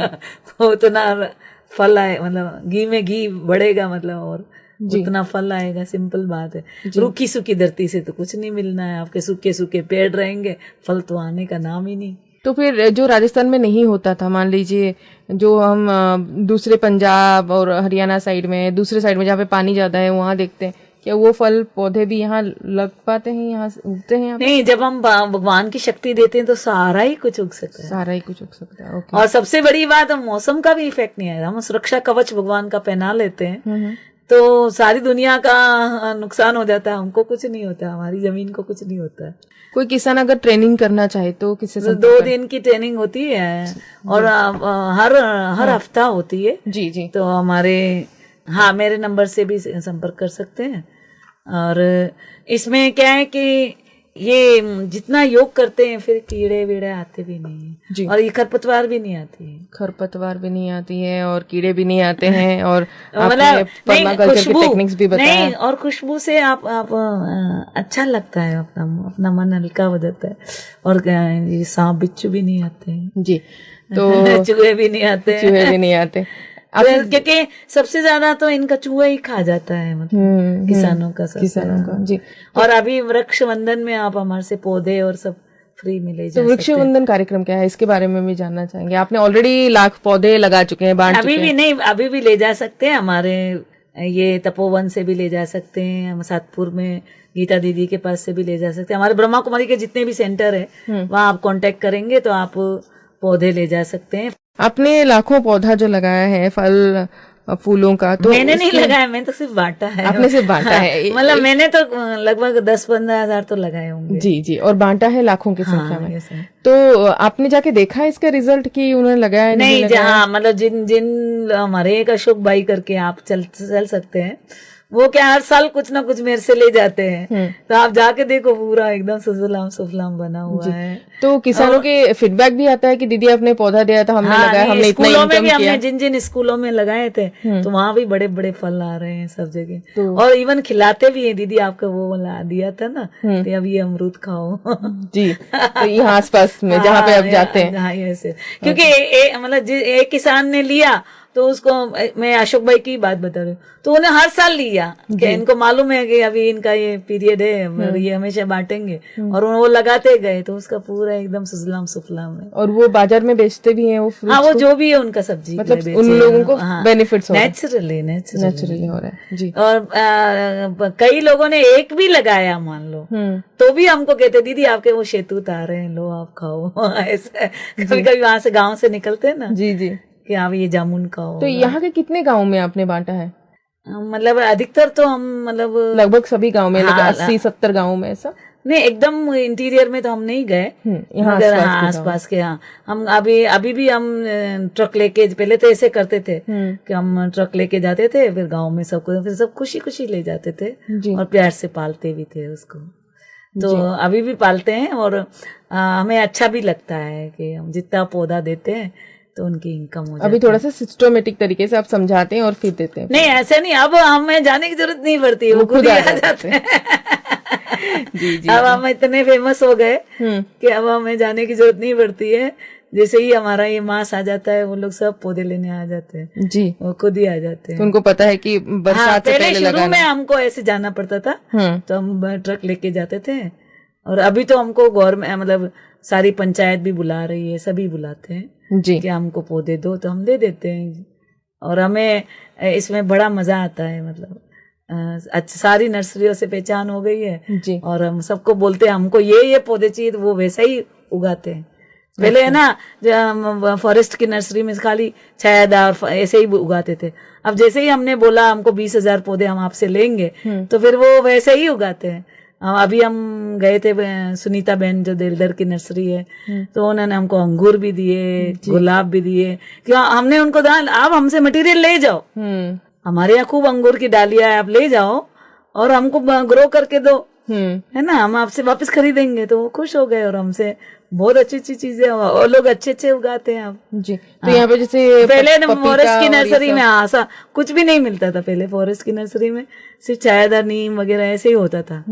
उतना फल आए, मतलब घी में घी बढ़ेगा, मतलब और जितना फल आएगा। सिंपल बात है। रूखी सूखी धरती से तो कुछ नहीं मिलना है, आपके सूखे सूखे पेड़ रहेंगे, फल तो आने का नाम ही नहीं। तो फिर जो राजस्थान में नहीं होता था, मान लीजिए जो हम दूसरे पंजाब और हरियाणा साइड में, दूसरे साइड में जहाँ पे पानी ज्यादा है, वहाँ देखते हैं, क्या वो फल पौधे भी यहाँ लग पाते हैं, यहाँ उगते हैं? नहीं, जब हम भगवान की शक्ति देते हैं तो सारा ही कुछ उग सकता है। सारा ही कुछ उग सकता है। ओके। और सबसे बड़ी बात, हम मौसम का भी इफेक्ट नहीं आएगा। हम सुरक्षा कवच भगवान का पहना लेते हैं तो सारी दुनिया का नुकसान हो जाता है, हमको कुछ नहीं होता, हमारी जमीन को कुछ नहीं होता है। कोई किसान अगर ट्रेनिंग करना चाहे तो किससे? 2 दिन की ट्रेनिंग होती है और हर हफ्ता होती है। जी जी। तो मेरे नंबर से भी संपर्क कर सकते हैं। और इसमें क्या है कि ये जितना योग करते हैं फिर कीड़े वीड़े आते भी नहीं है, और ये खरपतवार भी नहीं आती है। खरपतवार भी नहीं आती है और कीड़े भी नहीं आते हैं, और मतलब पर्माकल्चर की टेक्निक्स भी बताया। नहीं, और खुशबू से आप अच्छा लगता है, अपना मन हल्का हो जाता है। और ये सांप बिच्छू भी नहीं आते हैं जी। तो चूहे भी नहीं आते क्योंकि सबसे ज्यादा तो इनका चूहा ही खा जाता है, मतलब किसानों का जी। और अभी वृक्ष वंदन में आप हमारे से पौधे और सब फ्री में ले जा सकते हैं। वृक्ष वंदन कार्यक्रम क्या है, इसके बारे में भी जानना चाहेंगे? आपने ऑलरेडी लाख पौधे लगा चुके हैं, बांट चुके हैं। अभी भी ले जा सकते हैं। हमारे ये तपोवन से भी ले जा सकते हैं, हम सातपुर में गीता दीदी के पास से भी ले जा सकते हैं। हमारे ब्रह्मा कुमारी के जितने भी सेंटर है वहाँ आप कांटेक्ट करेंगे तो आप पौधे ले जा सकते हैं। आपने लाखों पौधा जो लगाया है, फल फूलों का, तो मैंने नहीं लगाया, मैंने तो सिर्फ बांटा है। आपने सिर्फ बांटा है? मतलब मैंने तो लगभग 10-15 हजार तो लगाए होंगे। जी जी, और बांटा है लाखों की संख्या हाँ, में। तो आपने जाके देखा है इसका रिजल्ट कि उन्होंने लगाया नहीं लगाया? जहाँ मतलब जिन हमारे एक अशोक भाई करके आप चल सकते हैं, वो क्या हर साल कुछ ना कुछ मेरे से ले जाते हैं, तो आप जाके देखो पूरा एकदम सुजलाम सुफलाम बना हुआ है। तो किसानों के फीडबैक भी आता है कि दीदी आपने पौधा दिया था, हमने लगाया, हमने इतना इनकम किया। हमने जिन स्कूलों में लगाए थे तो वहाँ भी बड़े बड़े फल आ रहे हैं सब जगह, और इवन खिलाते भी है, दीदी आपका वो ला दिया था ना, तो अब ये अमरूद खाओ। जी, तो यहाँ आसपास में जहाँ पे आप जाते हैं। हाँ, ऐसे, क्योंकि मतलब एक किसान ने लिया तो उसको, मैं अशोक भाई की बात बता रही हूँ, तो उन्हें हर साल लिया कि इनको मालूम है कि अभी इनका ये पीरियड है, ये हमेशा बांटेंगे, और वो लगाते गए, तो उसका पूरा एकदम सुजलाम सुफलाम है। और वो बाजार में बेचते भी हैं वो फ्रूट्स? हाँ, वो जो भी है उनका सब्जी, मतलब उन लोगों को बेनिफिट्स नेचुरली हो रहा है जी। और कई लोगों ने एक भी लगाया मान लो, तो भी हमको कहते दीदी आपके वो शेतूत आ रहे हैं, लो आप खाओ। ऐसा कभी कभी वहां से गाँव से निकलते हैं ना, जी जी, कि आप ये जामुन खाओ। तो यहाँ के कितने गाँव में आपने बांटा है? मतलब अधिकतर तो हम मतलब लगभग सभी गाँव में, 80-70 गाँव में ऐसा नहीं, एकदम इंटीरियर में तो हम नहीं गए, मगर हाँ आसपास के। हाँ, हम अभी भी हम ट्रक लेके, पहले तो ऐसे करते थे कि हम ट्रक लेके जाते थे, फिर गांव में सबको, फिर सब खुशी खुशी ले जाते थे और प्यार से पालते भी थे उसको। तो अभी भी पालते हैं, और हमें अच्छा भी लगता है कि हम जितना पौधा देते हैं तो उनकी इनकम हो जाती है। अभी थोड़ा सा सिस्टमेटिक तरीके से आप समझाते हैं और फिर देते हैं? नहीं, ऐसे नहीं, अब हमें जाने की जरूरत नहीं पड़ती, वो खुद ही आ जाते हैं। जी जी, अब हम इतने फेमस हो गए कि अब हमें जाने की जरूरत नहीं पड़ती है। जैसे ही हमारा ये मास आ जाता है, वो लोग सब पौधे लेने आ जाते हैं जी, वो खुद ही आ जाते हैं। तो उनको पता है कि बरसात से पहले शुरू में हमको ऐसे जाना पड़ता था, तो हम ट्रक लेके जाते थे, और अभी तो हमको गवर्नमेंट मतलब सारी पंचायत भी बुला रही है, सभी बुलाते हैं जी कि हमको पौधे दो, तो हम दे देते हैं। और हमें इसमें बड़ा मजा आता है, मतलब अच्छा, सारी नर्सरियों से पहचान हो गई है जी, और हम सबको बोलते हैं हमको ये पौधे चाहिए, तो वो वैसा ही उगाते हैं। पहले है ना, फॉरेस्ट की नर्सरी में खाली छायादार ऐसे ही उगाते थे। अब जैसे ही हमने बोला हमको 20,000 पौधे हम आपसे लेंगे, तो फिर वो वैसे ही उगाते हैं। अभी हम गए थे सुनीता बहन जो देलदर की नर्सरी है, तो उन्होंने हमको अंगूर भी दिए, गुलाब भी दिए, क्यों हमने उनको कहा आप हमसे मटेरियल ले जाओ, हमारे यहाँ खूब अंगूर की डालियां है, आप ले जाओ और हमको ग्रो करके दो, है ना, हम आपसे वापस खरीदेंगे। तो वो खुश हो गए, और हमसे बहुत अच्छी अच्छी चीजें, और लोग अच्छे अच्छे उगाते हैं अब जी। तो यहाँ पे जैसे पहले फॉरेस्ट की नर्सरी में ऐसा कुछ भी नहीं मिलता था, पहले फॉरेस्ट की नर्सरी में सिर्फ छायादार नीम वगैरह ऐसे ही होता था,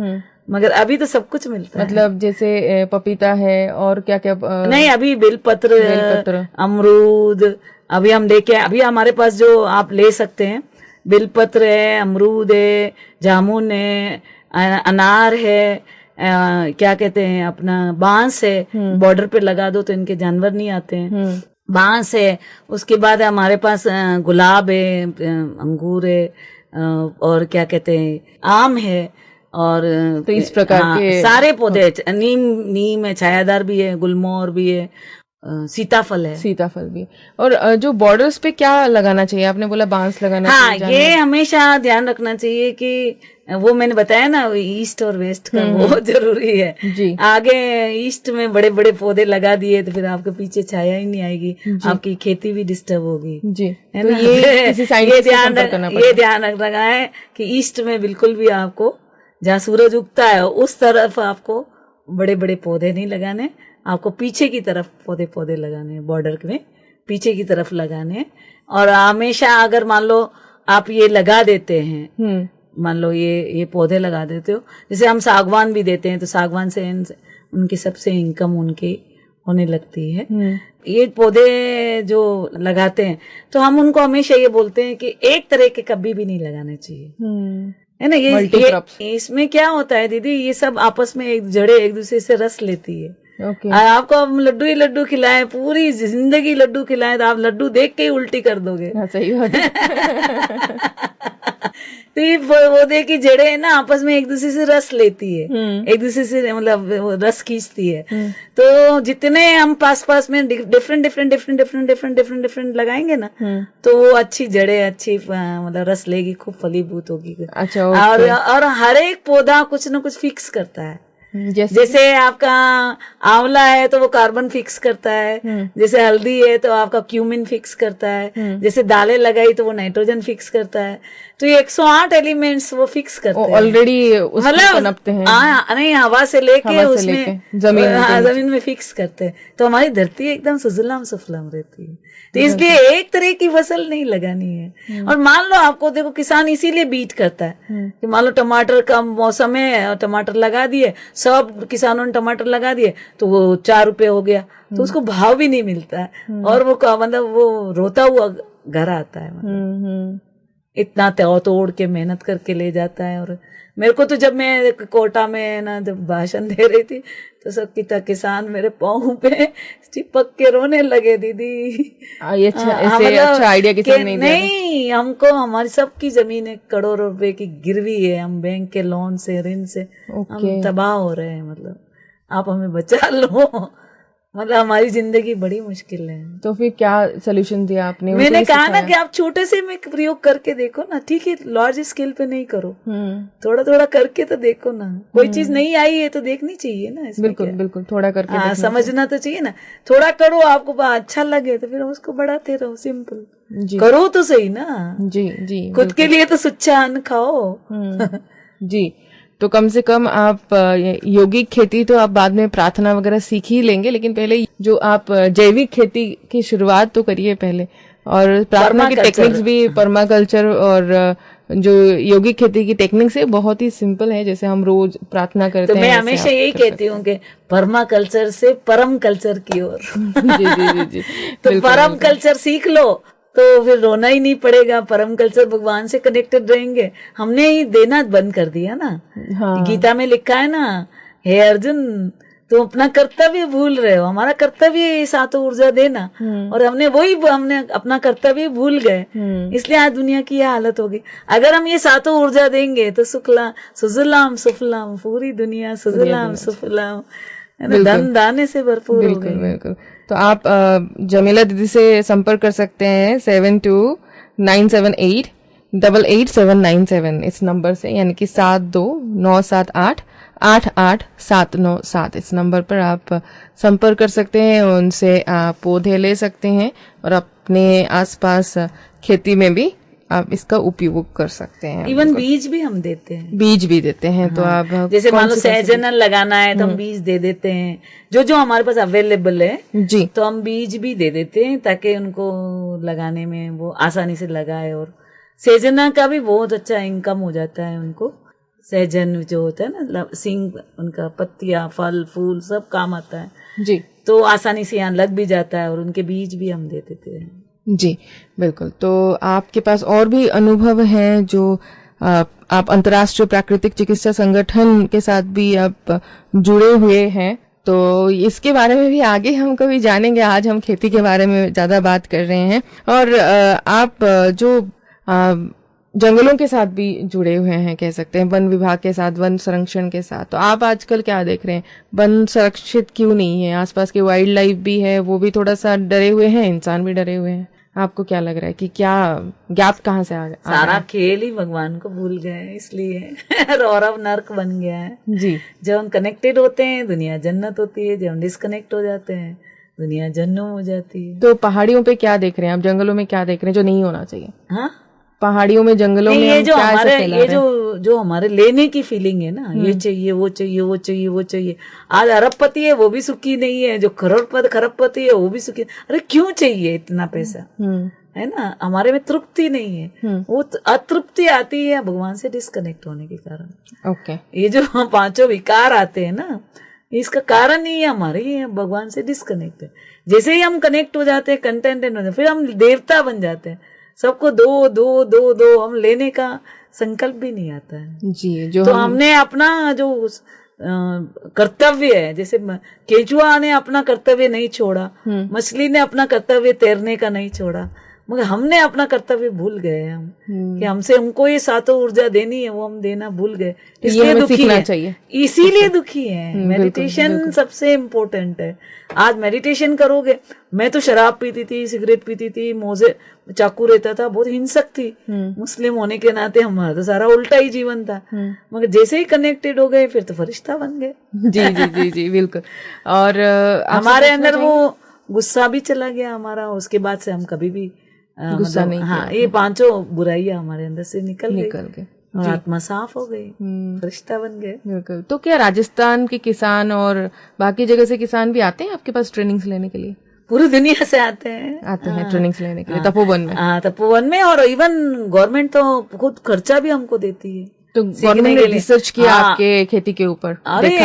मगर अभी तो सब कुछ मिलता है। मतलब जैसे पपीता है और क्या क्या नहीं, अभी बेलपत्र, अमरूद, अभी हम देखे, अभी हमारे पास जो आप ले सकते हैं, बेलपत्र है, अमरूद है, जामुन है, अनार है, क्या कहते हैं अपना बांस है, बॉर्डर पे लगा दो तो इनके जानवर नहीं आते हैं, बांस है। उसके बाद हमारे पास गुलाब है, अंगूर है, और क्या कहते हैं आम है, और तो इस प्रकार के सारे पौधे, नीम है, छायादार भी है, गुलमोहर भी है, सीताफल है, सीताफल भी। और जो बॉर्डर्स पे क्या लगाना चाहिए? आपने बोला बांस लगाना चाहिए। हाँ, ये हमेशा ध्यान रखना चाहिए कि वो मैंने बताया ना, ईस्ट और वेस्ट का बहुत जरूरी है जी। आगे ईस्ट में बड़े बड़े पौधे लगा दिए तो फिर आपके पीछे छाया ही नहीं आएगी, आपकी खेती भी डिस्टर्ब होगी जी, है तो ना? ये ध्यान रखना है कि ईस्ट में बिल्कुल भी आपको, जहाँ सूरज उगता है उस तरफ आपको बड़े बड़े पौधे नहीं लगाने, आपको पीछे की तरफ पौधे लगाने, बॉर्डर में पीछे की तरफ लगाने। और हमेशा अगर मान लो आप ये लगा देते हैं, मान लो ये पौधे लगा देते हो, जैसे हम सागवान भी देते हैं, तो सागवान से उनकी सबसे इनकम उनकी होने लगती है। ये पौधे जो लगाते हैं तो हम उनको हमेशा ये बोलते हैं कि एक तरह के कभी भी नहीं लगाने चाहिए, है ना। ये इसमें क्या होता है दीदी, ये सब आपस में जड़ें एक दूसरे से रस लेती है। आपको हम लड्डू ही लड्डू खिलाएं, पूरी जिंदगी लड्डू खिलाएं, तो आप लड्डू देख के ही उल्टी कर दोगे। सही बात है। तो ये पौधे की जड़ें है ना आपस में एक दूसरे से रस लेती है, एक दूसरे से मतलब रस खींचती है। तो जितने हम पास में डिफरेंट लगाएंगे ना तो वो अच्छी जड़ें अच्छी मतलब रस लेगी, खूब फलीभूत होगी। अच्छा, और हर एक पौधा कुछ ना कुछ फिक्स करता है। जैसे आपका आंवला है तो वो कार्बन फिक्स करता है, जैसे हल्दी है तो आपका क्यूमिन फिक्स करता है, जैसे दालें लगाई तो वो नाइट्रोजन फिक्स करता है। तो ये 108 एलिमेंट्स वो फिक्स करते हैं ऑलरेडी, मतलब नहीं हवा से लेके उसमें जमीन में फिक्स करते हैं। तो हमारी धरती एकदम सुजलाम सुफलाम रहती है। तो इसलिए एक तरह की फसल नहीं लगानी है। और मान लो आपको देखो किसान इसीलिए बीट करता है कि मान लो टमाटर का मौसम है और टमाटर लगा दिए, सब किसानों ने टमाटर लगा दिए तो वो 4 रुपए हो गया, तो उसको भाव भी नहीं मिलता है और वो मतलब वो रोता हुआ घर आता है। मतलब इतना तोड़ के मेहनत करके ले जाता है। और मेरे को तो जब मैं कोटा में ना जब भाषण दे रही थी तो सब किसान मेरे पाँव पे चिपक के रोने लगे, दीदी अच्छा आइडिया किसी ने नहीं, हमको हमारी सबकी जमीन है, करोड़ों रुपए की गिरवी है, हम बैंक के लोन से ऋण से हम तबाह हो रहे हैं। मतलब आप हमें बचा लो, मतलब हमारी जिंदगी बड़ी मुश्किल है। तो फिर क्या सोल्यूशन दिया आपने? मैंने कहा ना कि आप छोटे से में प्रयोग करके देखो ना, ठीक है लार्ज स्केल पे नहीं करो, थोड़ा थोड़ा करके तो देखो ना। कोई चीज नहीं आई है तो देखनी चाहिए ना, बिल्कुल बिल्कुल थोड़ा करके समझना तो चाहिए ना। थोड़ा करो, आपको अच्छा लगे तो फिर उसको बढ़ाते रहो, सिंपल करो तो सही ना। जी खुद के लिए तो सुच्चा अन्न खाओ। जी, तो कम से कम आप यौगिक खेती तो आप बाद में प्रार्थना वगैरह सीख ही लेंगे, लेकिन पहले जो आप जैविक खेती की शुरुआत तो करिए पहले, और प्रार्थना की टेक्निक्स भी पर्माकल्चर और जो यौगिक खेती की टेक्निक्स है बहुत ही सिंपल है, जैसे हम रोज प्रार्थना करते हैं। तो मैं हमेशा यही कहती हूँ कि पर्माकल्चर से परम कल्चर की ओर जी तो परम कल्चर सीख लो तो फिर रोना ही नहीं पड़ेगा, परम कल्चर भगवान से कनेक्टेड रहेंगे। हमने ही देना बंद कर दिया ना। गीता में लिखा है ना, हे अर्जुन तुम अपना कर्तव्य भूल रहे हो, हमारा कर्तव्य है सातों ऊर्जा देना, और हमने अपना कर्तव्य भूल गए, इसलिए आज दुनिया की यह हालत होगी। अगर हम ये सातों ऊर्जा देंगे तो सुजलाम सुफलाम, पूरी दुनिया सुजलाम सुफलाम, धन दाने से भरपूर हो गई। बिल्कुल। तो आप जमीला दीदी से संपर्क कर सकते हैं 7297888797 इस नंबर से, यानी कि 7297888797 इस नंबर पर आप संपर्क कर सकते हैं। उनसे आप पौधे ले सकते हैं और अपने आसपास खेती में भी आप इसका उपयोग कर सकते हैं। इवन बीज भी हम देते हैं, बीज भी देते हैं। तो आप जैसे मान लो सहजन लगाना है तो हम बीज दे देते हैं, जो हमारे पास अवेलेबल है जी, तो हम बीज भी दे देते हैं ताकि उनको लगाने में वो आसानी से लगाए। और सहजना का भी बहुत अच्छा इनकम हो जाता है उनको। सहजन जो होता है ना, सिंग उनका पत्तियां फल फूल सब काम आता है जी, तो आसानी से यहाँ लग भी जाता है, और उनके बीज भी हम दे देते हैं। जी बिल्कुल। तो आपके पास और भी अनुभव हैं जो आप अंतर्राष्ट्रीय प्राकृतिक चिकित्सा संगठन के साथ भी आप जुड़े हुए हैं, तो इसके बारे में भी आगे हम कभी जानेंगे। आज हम खेती के बारे में ज्यादा बात कर रहे हैं। और आप जो जंगलों के साथ भी जुड़े हुए हैं, कह सकते हैं वन विभाग के साथ, वन संरक्षण के साथ, तो आप आजकल क्या देख रहे हैं, वन संरक्षित क्यों नहीं है? आसपास के वाइल्ड लाइफ भी है, वो भी थोड़ा सा डरे हुए हैं, इंसान भी डरे हुए हैं। आपको क्या लग रहा है कि क्या गैप कहाँ से आ गया? सारा खेल ही भगवान को भूल गए इसलिए और अब नर्क बन गया है जी। जब हम कनेक्टेड होते हैं दुनिया जन्नत होती है, जब हम डिस्कनेक्ट हो जाते हैं दुनिया जहन्नुम हो जाती है। तो पहाड़ियों पे क्या देख रहे हैं आप, जंगलों में क्या देख रहे हैं जो नहीं होना चाहिए? हाँ, पहाड़ियों में जंगलों में ये जो हमारे लेने की फीलिंग है ना, ये चाहिए वो चाहिए वो चाहिए वो चाहिए। आज अरबपति है वो भी सुखी नहीं है, जो खरबपति है वो भी सुखी। अरे क्यों चाहिए इतना पैसा, है ना? हमारे में तृप्ति नहीं है, वो अतृप्ति आती है भगवान से डिस्कनेक्ट होने के कारण। ओके, ये जो 5 विकार आते हैं ना, इसका कारण ही है हमारे भगवान से डिस्कनेक्ट है। जैसे ही हम कनेक्ट हो जाते हैं, कंटेंटेड हो जाते, फिर हम देवता बन जाते हैं। सबको दो दो दो दो, हम लेने का संकल्प भी नहीं आता है जी। तो हमने अपना जो कर्तव्य है, जैसे केंचुआ ने अपना कर्तव्य नहीं छोड़ा, मछली ने अपना कर्तव्य तैरने का नहीं छोड़ा, मगर हमने अपना कर्तव्य भूल गए हम, कि हमसे हमको ये सातों ऊर्जा देनी है, वो हम देना भूल गए, इसलिए दुखी है, इसीलिए दुखी है। मेडिटेशन सबसे इम्पोर्टेंट है। आज मेडिटेशन करोगे, मैं तो शराब पीती थी, सिगरेट पीती थी, मोजे चाकू रहता था, बहुत हिंसक थी, मुस्लिम होने के नाते हमारा तो सारा उल्टा ही जीवन था, मगर जैसे ही कनेक्टेड हो गए फिर तो फरिश्ता बन गए। जी जी जी जी बिल्कुल। और हमारे अंदर वो गुस्सा भी चला गया हमारा, उसके बाद से हम कभी भी गुस्सा नहीं किया। हाँ, ये पांचों बुराइयां हमारे अंदर से निकल गई और आत्मा साफ हो गई, फरिश्ता बन गए। बिल्कुल। तो क्या राजस्थान के किसान और बाकी जगह से किसान भी आते हैं आपके पास ट्रेनिंग्स लेने के लिए? पूरी दुनिया से आते हैं ट्रेनिंग्स लेने के लिए तपोवन में। हाँ, तपोवन में, और इवन गवर्नमेंट तो खुद खर्चा भी हमको देती है। तो गवर्नमेंट ने रिसर्च किया आपके खेती के ऊपर? अरे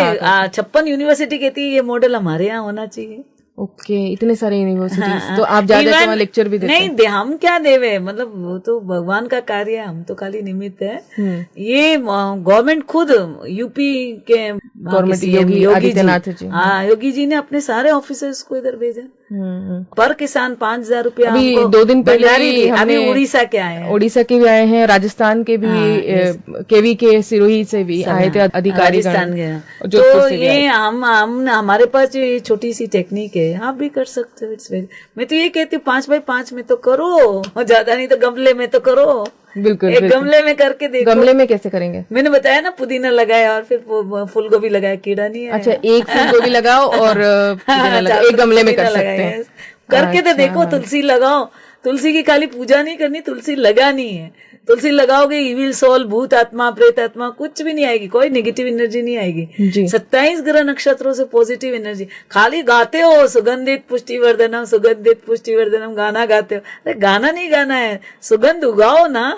56 यूनिवर्सिटी कहती है ये मॉडल हमारे यहाँ होना चाहिए। ओके, इतने सारे यूनिवर्सिटीज। तो आप जाते हैं लेक्चर भी देते? नहीं, हम क्या देवे, मतलब वो तो भगवान का कार्य है, हम तो खाली निमित्त है। ये गवर्नमेंट खुद, यूपी के गवर्नमेंट योगी आदित्यनाथ जी, हाँ, योगी जी ने अपने सारे ऑफिसर्स को इधर भेजा। पर किसान 5,000 रुपया। अभी 2 दिन पहले अभी उड़ीसा के आए हैं, उड़ीसा के भी आए हैं, राजस्थान के भी, केवी के सिरोही से भी आए थे अधिकारी। तो ये हम हमारे पास जो ये छोटी सी टेक्निक है, आप भी कर सकते हो। इट्स वेरी, मैं तो ये कहती हूँ 5x5 में तो करो, ज्यादा नहीं तो गमले में तो करो। बिल्कुल, एक गमले में करके देखो। गमले में कैसे करेंगे? मैंने बताया ना, पुदीना लगाया और फिर फूल गोभी लगाया, कीड़ा नहीं आया। अच्छा, एक फूल गोभी लगाओ और पुदीना लगाओ, एक गमले में कर सकते हैं। करके तो देखो। तुलसी लगाओ, तुलसी की खाली पूजा नहीं करनी, तुलसी लगानी है। तुलसी लगाओगे, इविल सोल, भूत आत्मा, प्रेत आत्मा कुछ भी नहीं आएगी, कोई नेगेटिव एनर्जी नहीं आएगी। 27 ग्रह नक्षत्रों से पॉजिटिव एनर्जी। खाली गाते हो सुगंधित पुष्टिवर्धनम, सुगंधित पुष्टिवर्धनम, गाना गाते हो। अरे गाना नहीं गाना है, सुगंध उगाओ ना।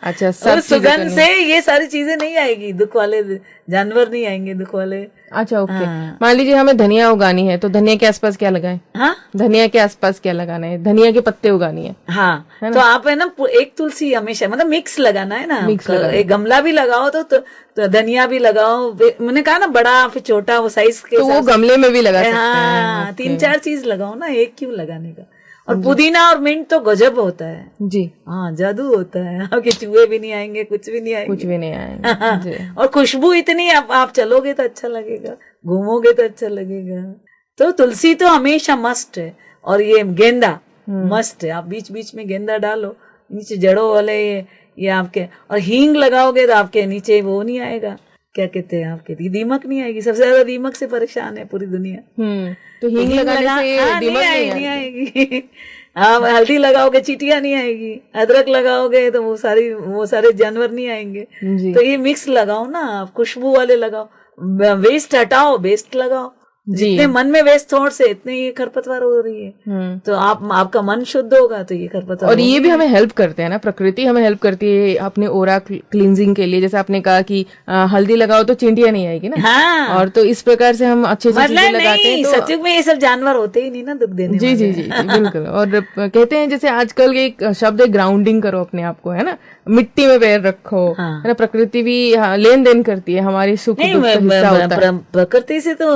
अच्छा, सुगंध से ये सारी चीजें नहीं आएगी, दुख वाले जानवर नहीं आएंगे, दुख वाले। अच्छा, ओके। मान लीजिए हमें धनिया उगानी है, तो धनिया के आसपास क्या लगाएं? हाँ, धनिया के आसपास क्या लगाना है? धनिया के पत्ते उगानी है। हाँ, तो आप है ना, एक तुलसी हमेशा, मतलब मिक्स लगाना है ना। एक गमला भी लगाओ तो धनिया भी लगाओ। मैंने कहा ना, बड़ा फिर छोटा, वो साइज के, तो वो गमले में भी लगा सकते हैं। हाँ, 3-4 चीज लगाओ ना, एक क्यों लगाने का। और पुदीना और मिंट तो गजब होता है जी। हाँ, जादू होता है। आपके चूहे भी नहीं आएंगे, कुछ भी नहीं आएंगे, कुछ भी नहीं आएंगे। और खुशबू इतनी, आप चलोगे तो अच्छा लगेगा, घूमोगे तो अच्छा लगेगा। तो तुलसी तो हमेशा मस्ट है, और ये गेंदा मस्ट है। आप बीच बीच में गेंदा डालो, नीचे जड़ों वाले ये आपके, और हींग लगाओगे तो आपके नीचे वो नहीं आएगा, क्या कहते हैं आपके, दीमक नहीं आएगी। सबसे ज्यादा दीमक से परेशान है पूरी दुनिया। तो हींग लगाने से दीमक नहीं आएगी। आप हल्दी लगाओगे, चींटियां नहीं आएगी। अदरक लगाओगे तो वो सारे जानवर नहीं आएंगे। तो ये मिक्स लगाओ ना, आप खुशबू वाले लगाओ, वेस्ट हटाओ, बेस्ट लगाओ। जितने मन में वेस्ट थॉट से इतने ये खरपतवार हो रही है। तो आपका मन शुद्ध होगा तो ये खरपतवार। और ये भी हमें हेल्प करते हैं ना, प्रकृति हमें हेल्प करती है अपने ओरा क्लींजिंग के लिए। जैसे आपने कहा कि हल्दी लगाओ तो चिंटियां नहीं आएगी ना। हाँ। और तो इस प्रकार से हम अच्छी चीजें लगाते हैं। तो सचमुच में ये सब जानवर होते ही नहीं ना दुख देने। जी जी जी बिल्कुल। और कहते हैं जैसे आजकल एक शब्द है, ग्राउंडिंग करो अपने आप को, है ना, मिट्टी में पैर रखो, है ना। प्रकृति भी लेन देन करती है, हमारी सुख दुख का हिस्सा होता है। प्रकृति से तो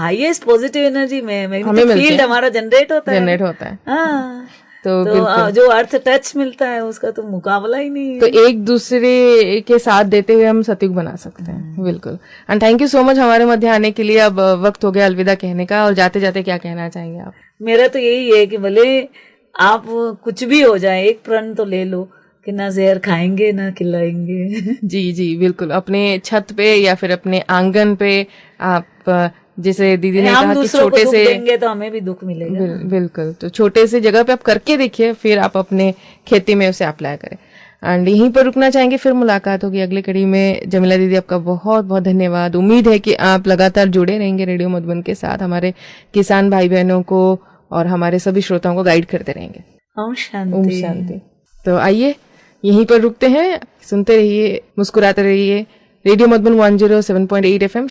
हाईएस्ट पॉजिटिव एनर्जी में हमें फील्ड हमारा जनरेट होता है। हाँ, तो जो अर्थ टच मिलता है उसका तो मुकाबला ही नहीं है। तो एक दूसरे के साथ देते हुए हम सतयुग बना सकते हैं। बिल्कुल। And thank you so much हमारे मध्य आने के लिए। अब वक्त हो गया अलविदा कहने का, और जाते जाते क्या कहना चाहेंगे आप? मेरा तो यही है कि भले आप कुछ भी हो जाए, एक प्रण तो ले लो कि ना जहर खाएंगे ना खिलाएंगे। जी जी बिल्कुल। अपने छत पे या फिर अपने आंगन पे आप, जैसे दीदी ने कहा कि छोटे से देंगे तो हमें भी दुख मिलेगा। बिल्कुल। तो छोटे से जगह पे आप करके देखिए, फिर आप अपने खेती में उसे अप्लाई करें। एंड यहीं पर रुकना चाहेंगे, फिर मुलाकात होगी अगली कड़ी में। जमीला दीदी, आपका बहुत बहुत धन्यवाद। उम्मीद है कि आप लगातार जुड़े रहेंगे रेडियो मधुबन के साथ, हमारे किसान भाई बहनों को और हमारे सभी श्रोताओं को गाइड करते रहेंगे। ओम शांति। तो आइए यहीं पर रुकते हैं। सुनते रहिए, मुस्कुराते रहिए। Radio Madhuban 107.8 FM।